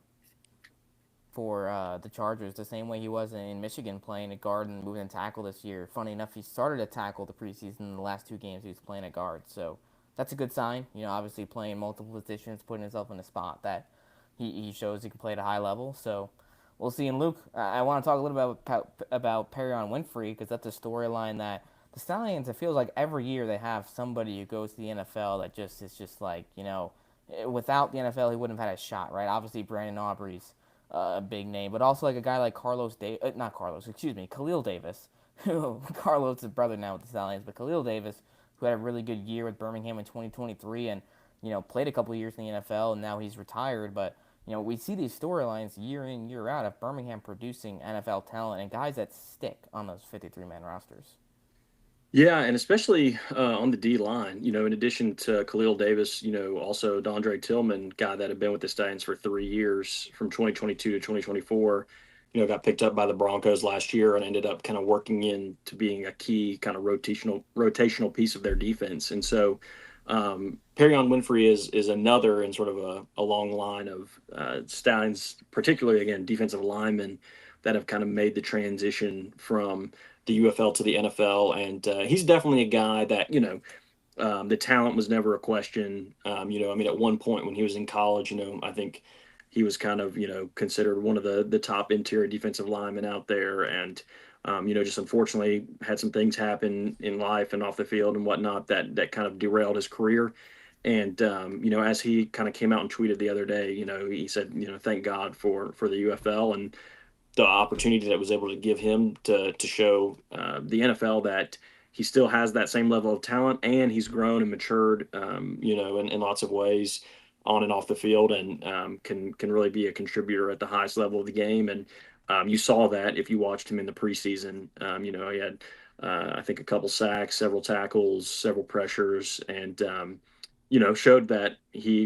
the Chargers, the same way he was in Michigan playing at guard and moving and tackle this year. Funny enough, he started to tackle the preseason in the last 2 games he was playing at guard. So that's a good sign. Obviously playing multiple positions, putting himself in a spot that he shows he can play at a high level. So we'll see. And Luke, I want to talk a little bit about Perion Winfrey because that's a storyline that the Stallions. It feels like every year they have somebody who goes to the NFL that just is just like without the NFL he wouldn't have had a shot, right? Obviously Brandon Aubrey's a big name, but also like a guy like not Carlos, excuse me, Khalil Davis, who Carlos is brother now with the Stallions, but Khalil Davis, who had a really good year with Birmingham in 2023 and played a couple of years in the NFL and now he's retired, but we see these storylines year in, year out of Birmingham producing NFL talent and guys that stick on those 53-man rosters. Yeah, and especially on the D line, in addition to Khalil Davis, also Dondre Tillman, guy that had been with the Stallions for 3 years from 2022 to 2024, got picked up by the Broncos last year and ended up kind of working into being a key kind of rotational piece of their defense. And so Perion Winfrey is another in sort of a long line of Stallions, particularly again defensive linemen that have kind of made the transition from the UFL to the NFL, and he's definitely a guy that the talent was never a question. I mean, at one point when he was in college, I think he was kind of considered one of the top interior defensive linemen out there, and just unfortunately had some things happen in life and off the field and whatnot that kind of derailed his career. And as he kind of came out and tweeted the other day, he said, thank God for the UFL and the opportunity that was able to give him to show the NFL that he still has that same level of talent and he's grown and matured, in lots of ways on and off the field and can really be a contributor at the highest level of the game. And you saw that if you watched him in the preseason. He had, I think, a couple sacks, several tackles, several pressures, and showed that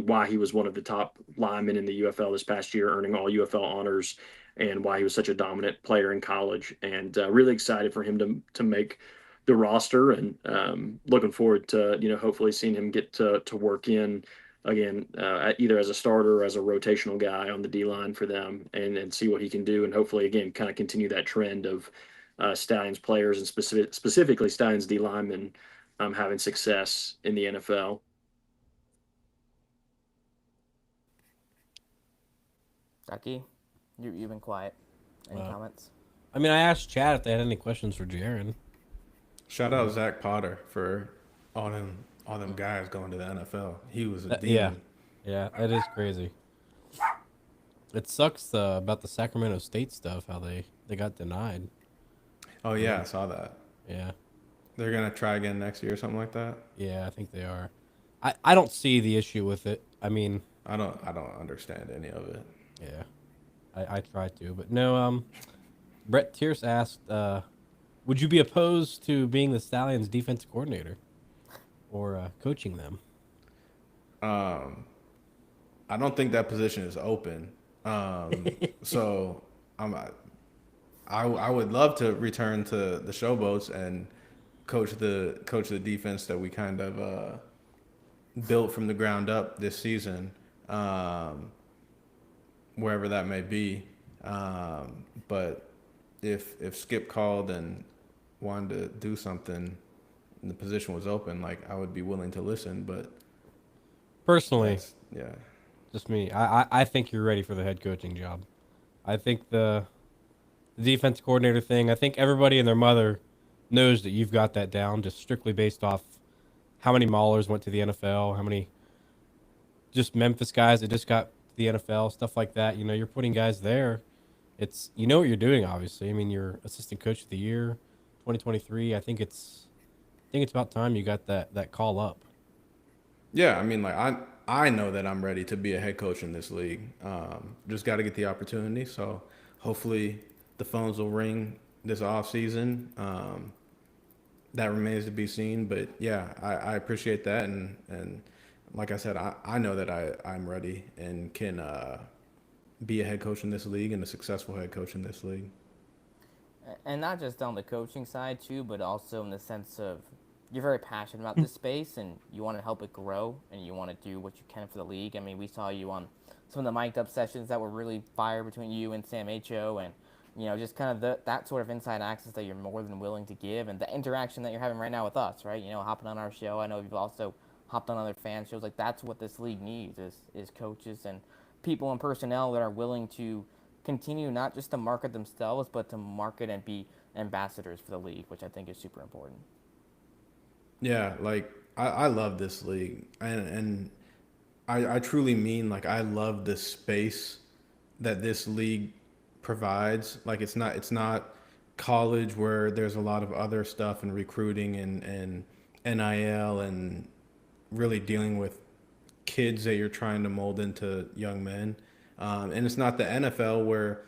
why he was one of the top linemen in the UFL this past year, earning all UFL honors, and why he was such a dominant player in college. And really excited for him to make the roster, and looking forward to hopefully seeing him get to work in again, either as a starter or as a rotational guy on the D line for them, and see what he can do, and hopefully again kind of continue that trend of Stallions players and specifically Stallions D linemen having success in the NFL. Ducky, you've been quiet. Any comments? I mean, I asked Chad if they had any questions for Jaron. Shout out Zach Potter for all them guys going to the NFL. He was a demon. Yeah, that is crazy. It sucks about the Sacramento State stuff, how they got denied. Oh yeah, I saw that. Yeah. They're gonna try again next year or something like that. Yeah, I think they are. I don't see the issue with it. I mean, I don't understand any of it. yeah, I try to, but no. Brett Tierce asked, would you be opposed to being the Stallions' defensive coordinator or coaching them? I don't think that position is open. So I would love to return to the Showboats and coach the defense that we kind of built from the ground up this season, wherever that may be. But if Skip called and wanted to do something and the position was open, like I would be willing to listen. But Personally, yeah, just me. I think you're ready for the head coaching job. I think the defense coordinator thing, I think everybody and their mother knows that you've got that down, just strictly based off how many Maulers went to the NFL, how many just Memphis guys that just got to the NFL, stuff like that. You're putting guys there. It's what you're doing, obviously. I mean, you're assistant coach of the year, 2023. I think it's about time you got that call up. yeah. I mean, like I know that I'm ready to be a head coach in this league. Just got to get the opportunity. So hopefully the phones will ring this off season. That remains to be seen. But yeah, I appreciate that. And like I said, I know that I'm ready and can be a head coach in this league and a successful head coach in this league. And not just on the coaching side too, but also in the sense of you're very passionate about this space and you want to help it grow and you want to do what you can for the league. I mean, we saw you on some of the mic'd up sessions that were really fire between you and Sam Ho, and just kind of that sort of inside access that you're more than willing to give, and the interaction that you're having right now with us, right? Hopping on our show. I know you've also hopped on other fan shows. Like, that's what this league needs is coaches and people and personnel that are willing to continue not just to market themselves, but to market and be ambassadors for the league, which I think is super important. Yeah, like I love this league, and I truly mean like I love the space that this league provides. Like it's not college where there's a lot of other stuff and recruiting and NIL and really dealing with kids that you're trying to mold into young men. And it's not the NFL where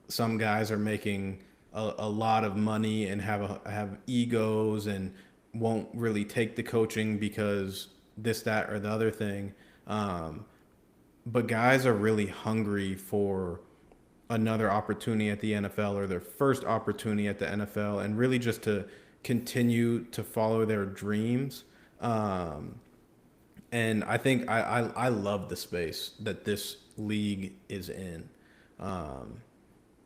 some guys are making a lot of money and have egos and won't really take the coaching because this, that, or the other thing. But guys are really hungry for another opportunity at the NFL or their first opportunity at the NFL and really just to continue to follow their dreams. And I think I love the space that this league is in.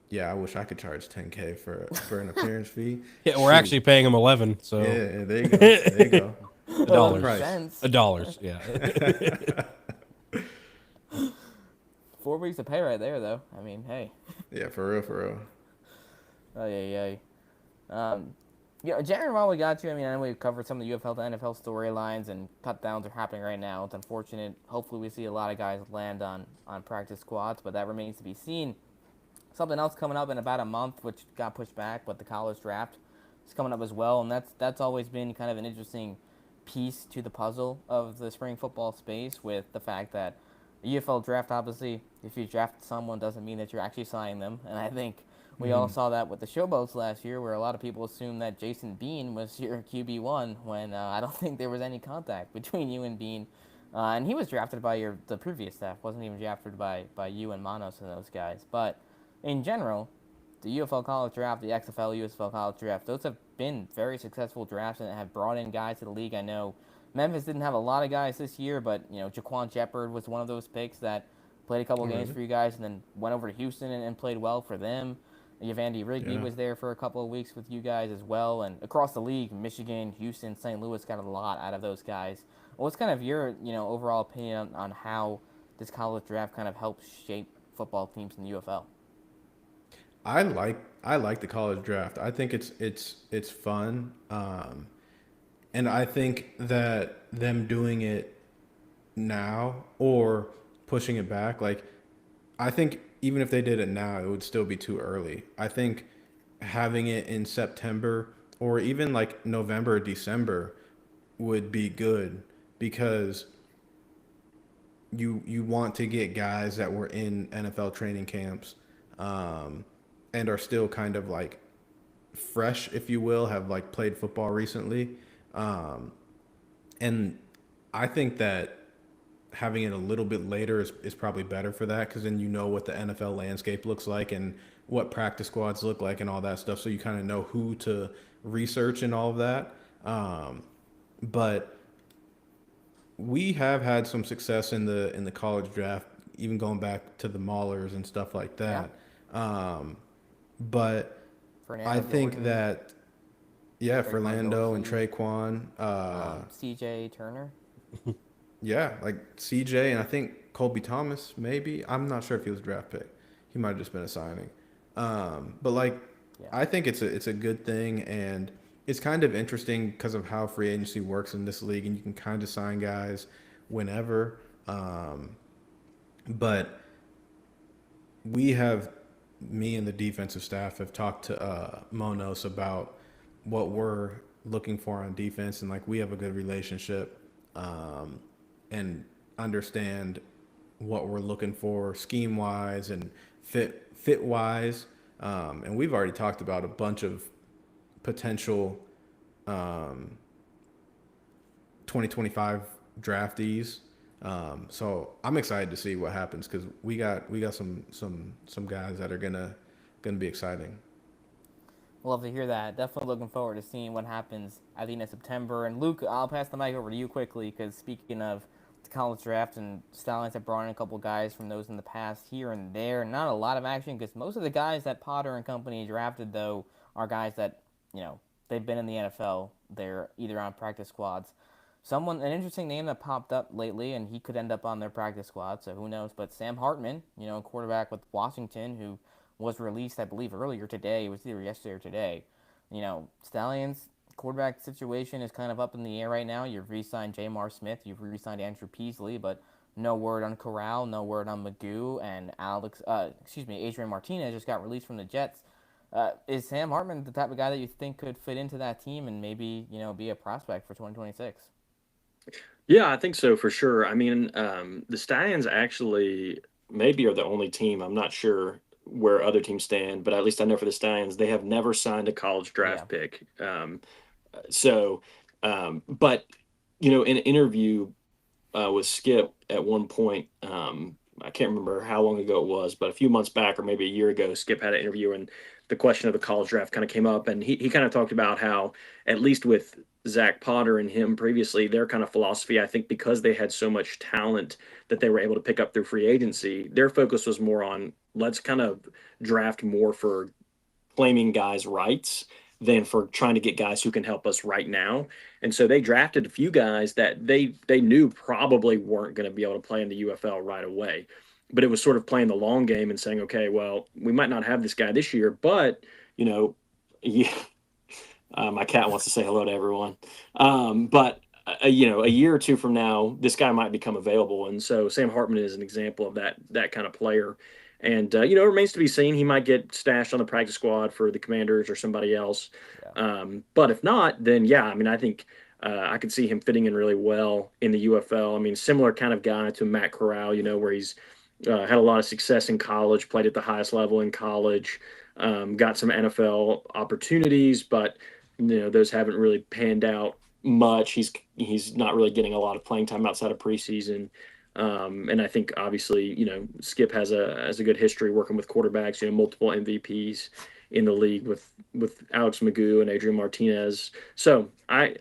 Yeah, I wish I could charge 10K for an appearance fee. Yeah, we're Shoot. actually paying him 11. So Yeah, there you go. There you go. dollars. Price. Cents. $1. Yeah. 4 weeks of pay right there, though. I mean, hey. Yeah, for real, for real. Oh, yeah. Jaron, while we got you, I mean, I know we've covered some of the UFL to NFL storylines and cut downs are happening right now. It's unfortunate. Hopefully we see a lot of guys land on practice squads, but that remains to be seen. Something else coming up in about a month, which got pushed back, but the college draft is coming up as well, and that's always been kind of an interesting piece to the puzzle of the spring football space, with the fact that the UFL draft, obviously, if you draft someone doesn't mean that you're actually signing them, and I think we all saw that with the Showboats last year, where a lot of people assumed that Jason Bean was your QB1 when I don't think there was any contact between you and Bean. And he was drafted by the previous staff, wasn't even drafted by you and Manos and those guys. But in general, the UFL college draft, the XFL, USFL college draft, those have been very successful drafts and have brought in guys to the league. I know Memphis didn't have a lot of guys this year, but Jaquan Shepard was one of those picks that played a couple games for you guys and then went over to Houston and played well for them. Yavandi Rigby was there for a couple of weeks with you guys as well. And across the league, Michigan, Houston, St. Louis got a lot out of those guys. What's kind of your overall opinion on how this college draft kind of helps shape football teams in the UFL? I like the college draft. I think it's fun, and I think that them doing it now or pushing it back, like I think even if they did it now, it would still be too early. I think having it in September or even like November or December would be good because you want to get guys that were in NFL training camps and are still kind of like fresh, if you will, have like played football recently. And I think that having it a little bit later is probably better for that because then you know what the NFL landscape looks like and what practice squads look like and all that stuff. So you kind of know who to research and all of that. But we have had some success in the college draft, even going back to the Maulers and stuff like that. Yeah. But Fernando I think Gordon, that, yeah, Fernando and Traquan. CJ Turner. Yeah, like CJ and I think Colby Thomas, maybe. I'm not sure if he was a draft pick. He might have just been a signing. But like, I think it's a good thing, and it's kind of interesting because of how free agency works in this league, and you can kind of sign guys whenever. But me and the defensive staff have talked to Monos about what we're looking for on defense, and like we have a good relationship. And understand what we're looking for scheme wise and fit wise. And we've already talked about a bunch of potential 2025 draftees. So I'm excited to see what happens because we got some guys that are gonna be exciting. Love to hear that. Definitely looking forward to seeing what happens at the end of September. And Luke, I'll pass the mic over to you quickly because speaking of the college draft, and Stallions have brought in a couple guys from those in the past here and there. Not a lot of action because most of the guys that Potter and company drafted, though, are guys that, they've been in the NFL. They're either on practice squads. an interesting name that popped up lately, and he could end up on their practice squad, so who knows? But Sam Hartman, quarterback with Washington, who was released, I believe, earlier today. It was either yesterday or today. Stallions quarterback situation is kind of up in the air right now. You've re-signed Jamar Smith, you've re-signed Andrew Peasley, but no word on Corral, no word on Magoo, and Adrian Martinez just got released from the Jets. Is Sam Hartman the type of guy that you think could fit into that team and maybe be a prospect for 2026? Yeah, I think so for sure. I mean, the Stallions actually maybe are the only team. I'm not sure where other teams stand, but at least I know for the Stallions, they have never signed a college draft pick. So, but in an interview with Skip at one point, I can't remember how long ago it was, but a few months back or maybe a year ago, Skip had an interview and the question of the college draft kind of came up, and he kind of talked about how, at least with Zach Potter and him previously, their kind of philosophy, I think because they had so much talent that they were able to pick up through free agency, their focus was more on let's kind of draft more for claiming guys' rights than for trying to get guys who can help us right now. And so they drafted a few guys that they knew probably weren't going to be able to play in the UFL right away. But it was sort of playing the long game and saying, okay, well, we might not have this guy this year, but yeah, my cat wants to say hello to everyone. But a year or two from now, this guy might become available, and so Sam Hartman is an example of that kind of player. And it remains to be seen. He might get stashed on the practice squad for the Commanders or somebody else. Yeah. But if not, then yeah, I mean, I think I could see him fitting in really well in the UFL. I mean, similar kind of guy to Matt Corral, where he's had a lot of success in college, played at the highest level in college, got some NFL opportunities, but those haven't really panned out much. He's not really getting a lot of playing time outside of preseason. And I think obviously, Skip has a good history working with quarterbacks, multiple MVPs in the league with Alex Magoo and Adrian Martinez. So I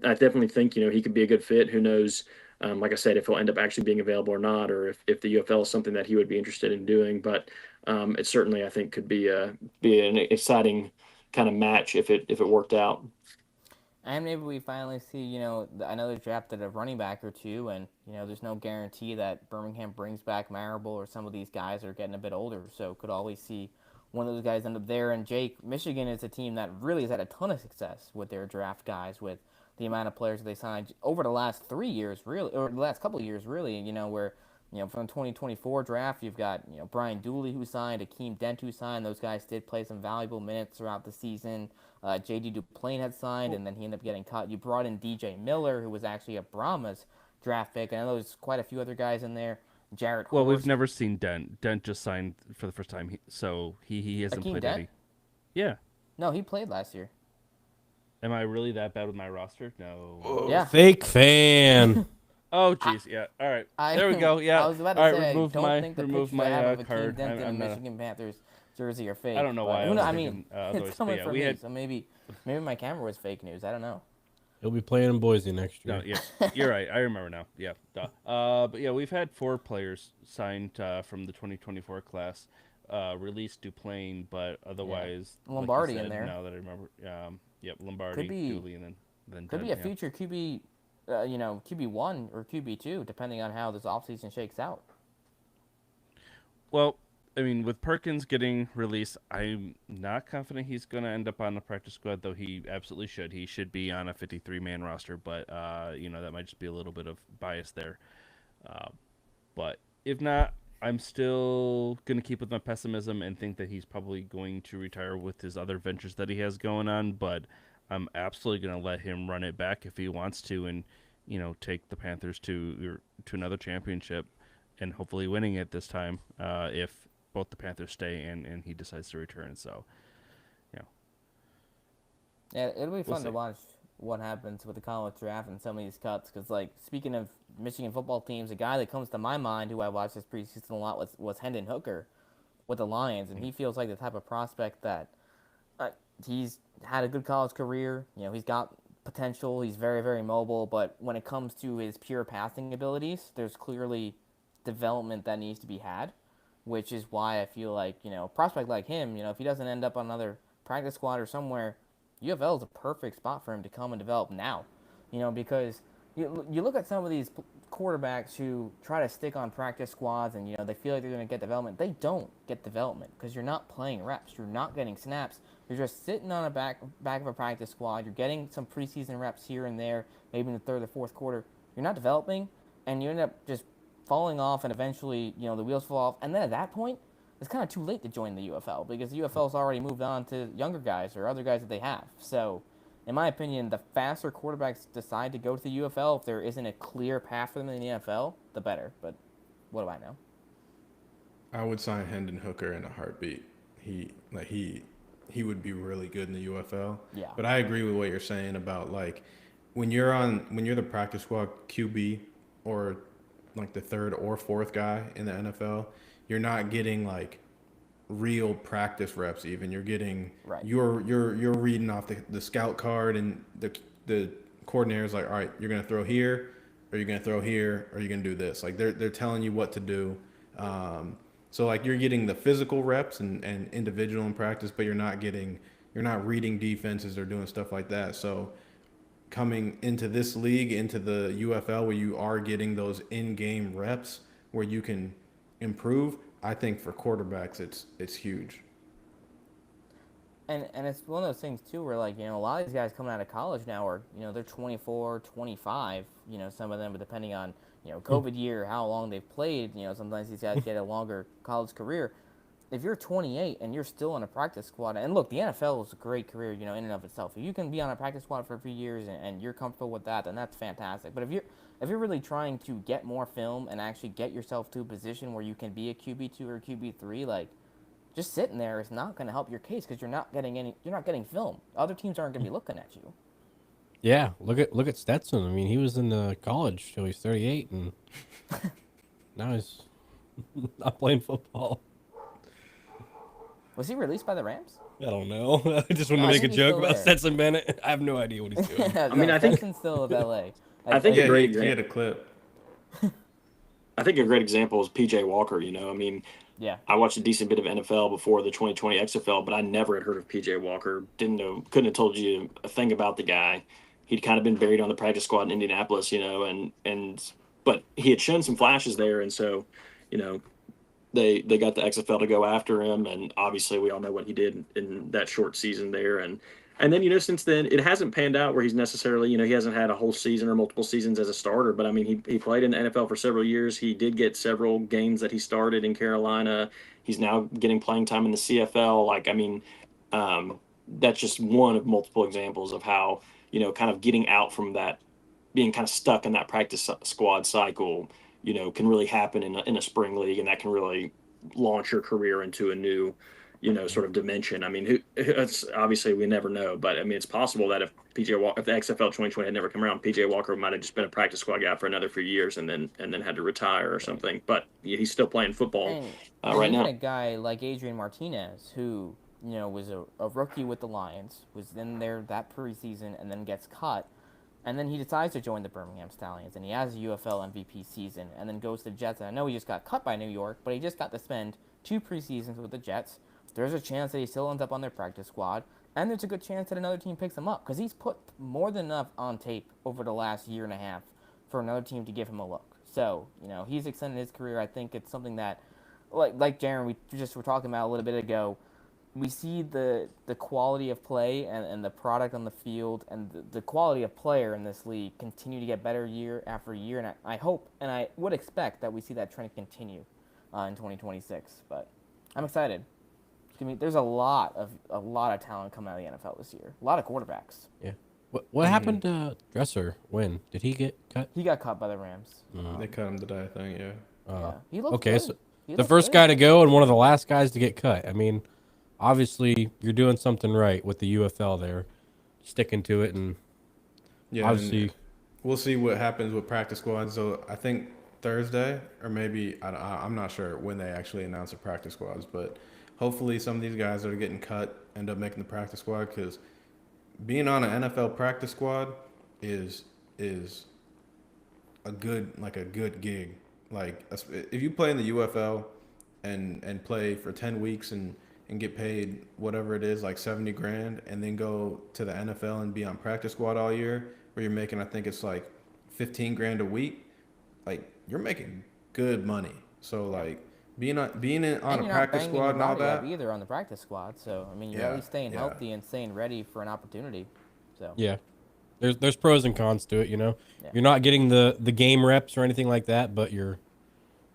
definitely think, he could be a good fit. Who knows? Like I said, if he'll end up actually being available or not, or if the UFL is something that he would be interested in doing. But it certainly, I think, could be an exciting kind of match if it worked out. And maybe we finally see, I know they drafted a running back or two, and, there's no guarantee that Birmingham brings back Marable, or some of these guys are getting a bit older, so could always see one of those guys end up there. And Jake, Michigan is a team that really has had a ton of success with their draft guys, with the amount of players they signed over the last 3 years, really, or the last couple of years, really, where, from the 2024 draft, you've got, Brian Dooley who signed, Akeem Dent who signed. Those guys did play some valuable minutes throughout the season. J.D. Duplain had signed, and then he ended up getting cut. You brought in D.J. Miller, who was actually a Brahmas draft pick. I know there's quite a few other guys in there. Jarrett Well, Horst. we've never seen Dent. Dent just signed for the first time, so he hasn't Akeem played Dent? any. Yeah. No, he played last year. Am I really that bad with my roster? No. Yeah. Fake fan. Oh, jeez. Yeah. All right. There we go. Yeah. I was about to All right. say, Remove don't my think the remove pictures I have my of Akeem card. Dent in a I'm not. Michigan Panthers jersey are fake. I don't know why. But, I I was mean, thinking, it's coming yeah, from we me, had. so maybe my camera was fake news. I don't know. He'll be playing in Boise next year. No, yeah, you're right. I remember now. Yeah, duh. But yeah, we've had 4 players signed from the 2024 class. Released Duplain, but otherwise Lombardi like you in said, there. Now that I remember, yep, Lombardi, Could be- Dooley, and then Could Dent, be a yeah. future QB, QB1 or QB2, depending on how this offseason shakes out. Well, I mean, with Perkins getting released, I'm not confident he's going to end up on the practice squad, though he absolutely should. He should be on a 53-man roster, but, that might just be a little bit of bias there. But if not, I'm still going to keep with my pessimism and think that he's probably going to retire with his other ventures that he has going on, but I'm absolutely going to let him run it back if he wants to and, take the Panthers to another championship and hopefully winning it this time if both the Panthers stay and he decides to return. So, Yeah, it'll be We'll fun see. to watch what happens with the college draft and some of these cuts. Because, speaking of Michigan football teams, a guy that comes to my mind who I watched this preseason a lot was Hendon Hooker with the Lions, and he feels like the type of prospect that he's had a good college career. He's got potential. He's very, very mobile. But when it comes to his pure passing abilities, there's clearly development that needs to be had, which is why I feel like, a prospect like him, if he doesn't end up on another practice squad or somewhere, UFL is a perfect spot for him to come and develop now. Because you look at some of these quarterbacks who try to stick on practice squads and they feel like they're going to get development. They don't get development because you're not playing reps. You're not getting snaps. You're just sitting on a back of a practice squad. You're getting some preseason reps here and there, maybe in the third or fourth quarter. You're not developing, and you end up just falling off, and eventually the wheels fall off. And then at that point, it's kind of too late to join the UFL because the UFL's already moved on to younger guys or other guys that they have. So, in my opinion, the faster quarterbacks decide to go to the UFL, if there isn't a clear path for them in the NFL, the better. But what do I know? I would sign Hendon Hooker in a heartbeat. He would be really good in the UFL. Yeah. But I agree with what you're saying about like when you're the practice squad QB or like the third or fourth guy in the NFL, you're not getting like real practice reps. Even you're getting you're reading off the scout card, and the coordinator's like, all right, you're gonna throw here, or you're gonna throw here, or you're gonna do this. Like they're telling you what to do. So like you're getting the physical reps and individual in practice, but you're not reading defenses or doing stuff like that. So coming into this league, into the UFL, where you are getting those in-game reps where you can improve, I think for quarterbacks it's huge. And it's one of those things too where like a lot of these guys coming out of college now are they're 24, 25, some of them, but depending on COVID year, how long they've played, sometimes these guys get a longer college career. If you're 28 and you're still on a practice squad, and look, the NFL is a great career, in and of itself. If you can be on a practice squad for a few years and you're comfortable with that, then that's fantastic. But if you're really trying to get more film and actually get yourself to a position where you can be a QB2 or a QB3, like just sitting there is not going to help your case because you're not getting film. Other teams aren't going to be looking at you. Yeah, look at Stetson. I mean, he was in college till he's 38, and now he's not playing football. Was he released by the Rams? I don't know. I just want to make a joke about Stetson Bennett. I have no idea what he's doing. I mean, I think Stetson's still of LA. I think a great he had a clip. I think a great example is PJ Walker. I mean, yeah, I watched a decent bit of NFL before the 2020 XFL, but I never had heard of PJ Walker. Couldn't have told you a thing about the guy. He'd kind of been buried on the practice squad in Indianapolis, but he had shown some flashes there, and so, they got the XFL to go after him, and obviously we all know what he did in that short season there, and then since then it hasn't panned out where he's necessarily he hasn't had a whole season or multiple seasons as a starter, but I mean he played in the NFL for several years. He did get several games that he started in Carolina. He's now getting playing time in the CFL. Like, I mean, that's just one of multiple examples of how kind of getting out from that, being kind of stuck in that practice squad cycle, can really happen in a spring league, and that can really launch your career into a new, sort of dimension. I mean, it's obviously we never know, but I mean, it's possible that if the XFL 2020 had never come around, PJ Walker might have just been a practice squad guy for another few years and then had to retire or something. But he's still playing football right now. A guy like Adrian Martinez, who was a rookie with the Lions, was in there that preseason and then gets cut. And then he decides to join the Birmingham Stallions, and he has a UFL MVP season, and then goes to the Jets. And I know he just got cut by New York, but he just got to spend 2 preseasons with the Jets. There's a chance that he still ends up on their practice squad, and there's a good chance that another team picks him up, because he's put more than enough on tape over the last year and a half for another team to give him a look. So, he's extended his career. I think it's something that, like Jaron, we just were talking about a little bit ago, we see the quality of play and the product on the field and the quality of player in this league continue to get better year after year. And I hope and I would expect that we see that trend continue in 2026. But I'm excited. There's a lot of talent coming out of the NFL this year. A lot of quarterbacks. Yeah. What happened to Dresser? When did he get cut? He got cut by the Rams. They cut him today, I think. Yeah. Yeah. He looked okay, good. so the first guy to go and one of the last guys to get cut. I mean, obviously you're doing something right with the UFL there, sticking to it, and obviously we'll see what happens with practice squads. So I think Thursday, or maybe I'm not sure when they actually announce the practice squads, but hopefully some of these guys that are getting cut end up making the practice squad, because being on an NFL practice squad is a good gig. Like, if you play in the UFL and play for 10 weeks and get paid whatever it is, like $70,000, and then go to the NFL and be on practice squad all year, where you're making, I think it's like 15 grand a week, like you're making good money. So like being on And a you're not practice banging squad your and all body up that. either on the practice squad. So I mean, you're at Yeah, least staying yeah. healthy and staying ready for an opportunity. So Yeah. There's pros and cons to it, you know. Yeah. You're not getting the game reps or anything like that, but you're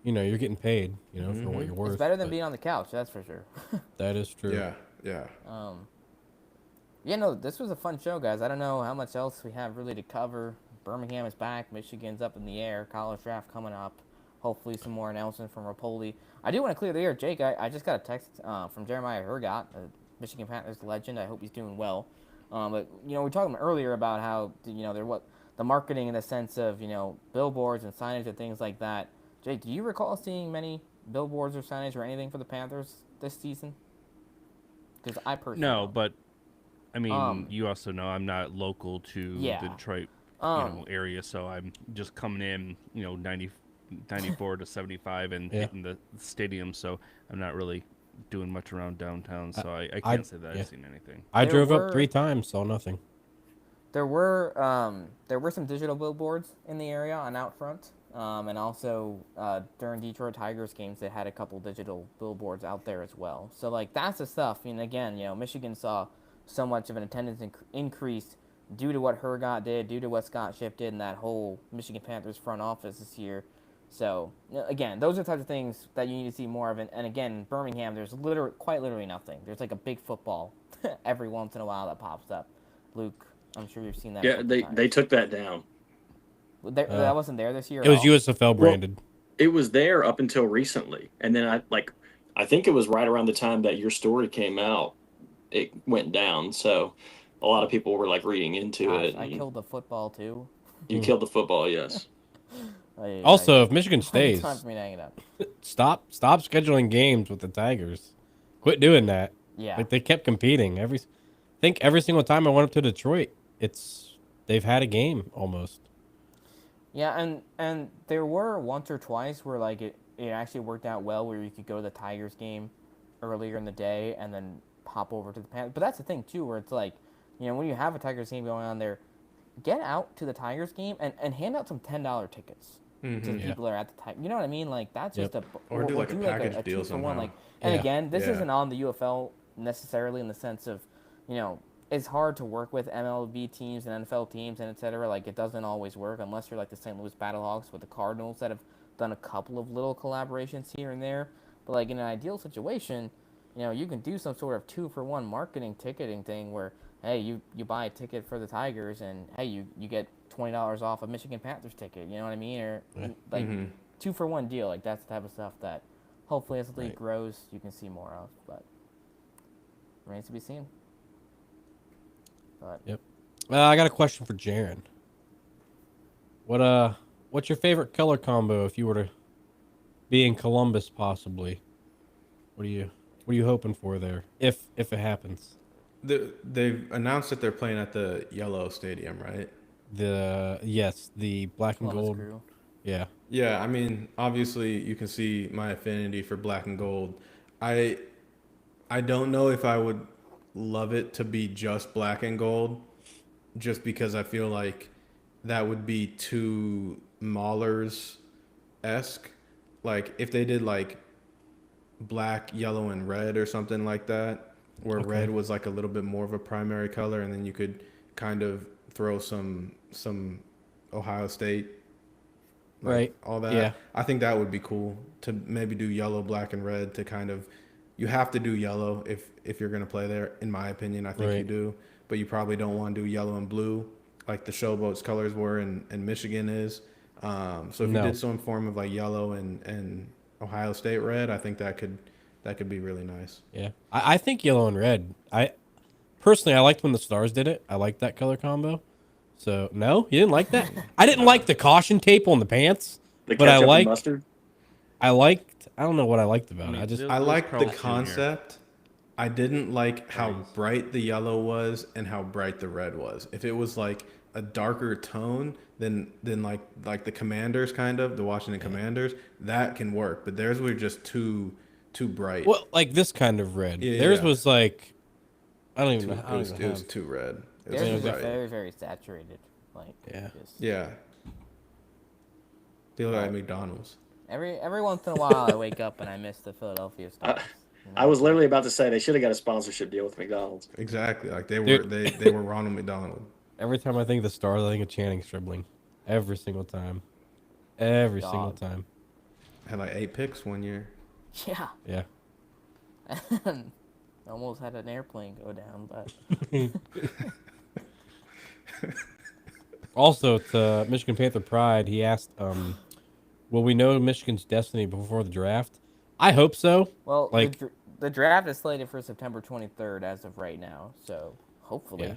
getting paid, you know, for what you're worth. it's better than but being on the couch, that's for sure. that is true. Yeah, yeah. Yeah, no, this was a fun show, guys. I don't know how much else we have really to cover. Birmingham is back. Michigan's up in the air. College draft coming up. Hopefully some more announcements from Rapoli. I do want to clear the air. Jake, I just got a text from Jeremiah Hergott, a Michigan Panthers legend. I hope he's doing well. But, we were talking earlier about how, the marketing in the sense of, billboards and signage and things like that. Jake, do you recall seeing many billboards or signage or anything for the Panthers this season? Because I personally No, don't. but I mean, you also know I'm not local to Yeah. the Detroit, area, so I'm just coming in, 94 to 75 and hitting the stadium, so I'm not really doing much around downtown, so I can't say that I've seen anything. I There drove were- up 3 times, saw nothing. There were some digital billboards in the area on out front, and also during Detroit Tigers games they had a couple digital billboards out there as well. So like that's the stuff. And again, Michigan saw so much of an attendance increase due to what Hergott did, due to what Scott Shipp did, and that whole Michigan Panthers front office this year. So again, those are the types of things that you need to see more of. And again, in Birmingham, there's quite literally nothing. There's like a big football every once in a while that pops up. Luke, I'm sure you've seen that. Yeah, they took that down. That wasn't there this year. It was at all? USFL branded. It was there up until recently, and then I think it was right around the time that your story came out, it went down. So a lot of people were like reading into Gosh, it. I killed the football too. You killed the football, yes. Also, if Michigan Time stays, for me to hang it up. stop scheduling games with the Tigers. Quit doing that. Yeah. Like they kept competing I think every single time I went up to Detroit, they've had a game almost. Yeah, and there were once or twice where like it actually worked out well where you could go to the Tigers game earlier in the day and then pop over to the Panthers. But that's the thing too, where it's like, when you have a Tigers game going on there, get out to the Tigers game and hand out some $10 tickets to the people that are at the time. You know what I mean? Like that's just Or do like a package deal 2-for-1. somehow. Like, and Yeah. again, this Yeah. isn't on the UFL necessarily in the sense of, it's hard to work with MLB teams and NFL teams and et cetera. Like it doesn't always work unless you're like the St. Louis Battlehawks with the Cardinals that have done a couple of little collaborations here and there. But like in an ideal situation, you can do some sort of 2-for-1 marketing ticketing thing where, hey, you buy a ticket for the Tigers and hey, you get $20 off a Michigan Panthers ticket. You know what I mean? Or like 2-for-1 deal. Like that's the type of stuff that hopefully as the league grows, you can see more of. But remains to be seen. But Yep. I got a question for Jaron. What's your favorite color combo if you were to be in Columbus possibly? What are you hoping for there if it happens? They've announced that they're playing at the yellow stadium, right? The black and Columbus gold. Crew. Yeah. Yeah, I mean, obviously you can see my affinity for black and gold. I don't know if I would love it to be just black and gold, just because I feel like that would be too Maulers-esque. Like if they did like black, yellow, and red or something like that, where red was like a little bit more of a primary color, and then you could kind of throw some Ohio State, like, Right. all that. Yeah. I think that would be cool to maybe do yellow, black, and red to kind of. You have to do yellow if you're gonna play there, in my opinion. I think you Right. do, but you probably don't want to do yellow and blue like the Showboats colors were and Michigan is. So if No. you did some form of like yellow and Ohio State red, I think that could be really nice. Yeah. I think yellow and red. I personally liked when the Stars did it. I liked that color combo. So no, you didn't like that? I didn't like the caution tape on the pants, The but I ketchup and liked mustard. I don't know what I liked about it. I liked the concept. I didn't like how bright the yellow was and how bright the red was. If it was like a darker tone than like the Commanders, kind of the Washington Commanders, that can work. But theirs were just too bright. Well, like this kind of red. Yeah, Theirs yeah. was like I don't even know. It was too red. It was Theirs too was bright. very, very saturated. Like Yeah. just- Yeah. Feel like McDonald's. Every once in a while, I wake up and I miss the Philadelphia Stars. You I know? was literally about to say they should have got a sponsorship deal with McDonald's. Exactly. Like they were Dude. they were Ronald McDonald. Every time I think of the Stars, I think of Channing Stribling. Every single time. Every single Dog. time. Had like 8 picks one year. Yeah. Yeah. Almost had an airplane go down, but Also, to Michigan Panther Pride, he asked, will we know Michigan's destiny before the draft? I hope so. well, Like, the draft is slated for September 23rd as of right now, so hopefully.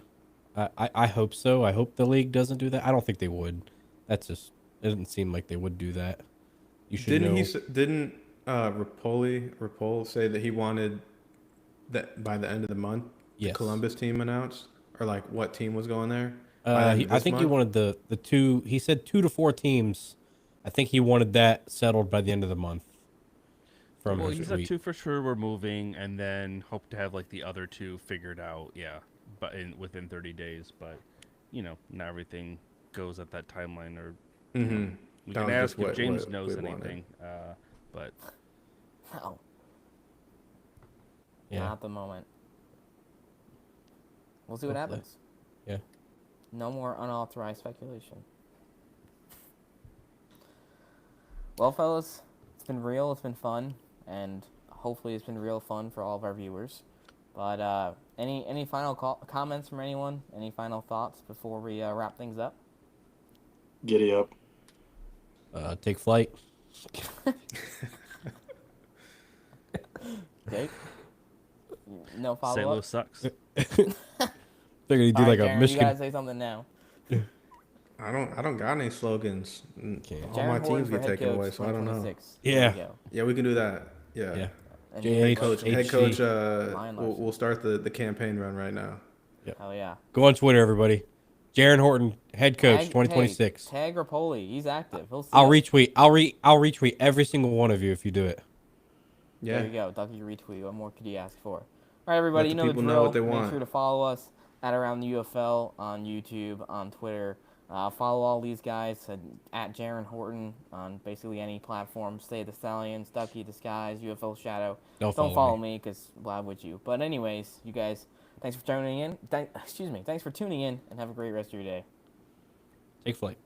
yeah. I hope so. I hope the league doesn't do that. I don't think they would. That's just, it doesn't seem like they would do that. You should know. Didn't Rapoli say that he wanted that by the end of the month the Yes. Columbus team announced, or like what team was going there? By the end of I this think he month? wanted the two. He said 2 to 4 teams. I think he wanted that settled by the end of the month. From Well, his he said tweet. 2 for sure we're moving, and then hope to have like the other 2 figured out. Yeah, but within 30 days. But not everything goes at that timeline. Or Mhm. we That can was ask just if what- James what knows we wanted. anything. But No, Yeah. not at the moment. We'll see what Hopefully. happens. Yeah. No more unauthorized speculation. Well, fellas, it's been real. It's been fun, and hopefully, it's been real fun for all of our viewers. But any final comments from anyone? Any final thoughts before we wrap things up? Giddy up. Take flight. Jake? No St. follow Louis up. sucks. Figured he'd do All right, like a Darren, you Michigan. gotta say something now. I don't got any slogans. Okay. All Jaron my Horton teams for get head taken coach, away, so I don't know. 2026. Yeah. There you go. Yeah, we can do that. Yeah. Yeah. And Jay then H- Coach, HC. head coach, Lion we'll Larson. start the campaign run right now. Hell yeah. Go on Twitter, everybody. Jaron Horton, head coach, Tag- 2026. Hey, tag Rapoli. He's active. He'll see I'll us. retweet. I'll retweet every single one of you if you do it. Yeah. There you go. Ducky retweet. What more could you ask for? All right, everybody. Let You the know the people drill. know what they Make want. sure to follow us at Around the UFL on YouTube, on Twitter. Follow all these guys at Jaron Horton on basically any platform. Stay the Stallions, Ducky Disguise, UFL Shadow. Don't Don't follow follow me because why would you? But anyways, you guys, thanks for tuning in. Thanks for tuning in, and have a great rest of your day. Take flight.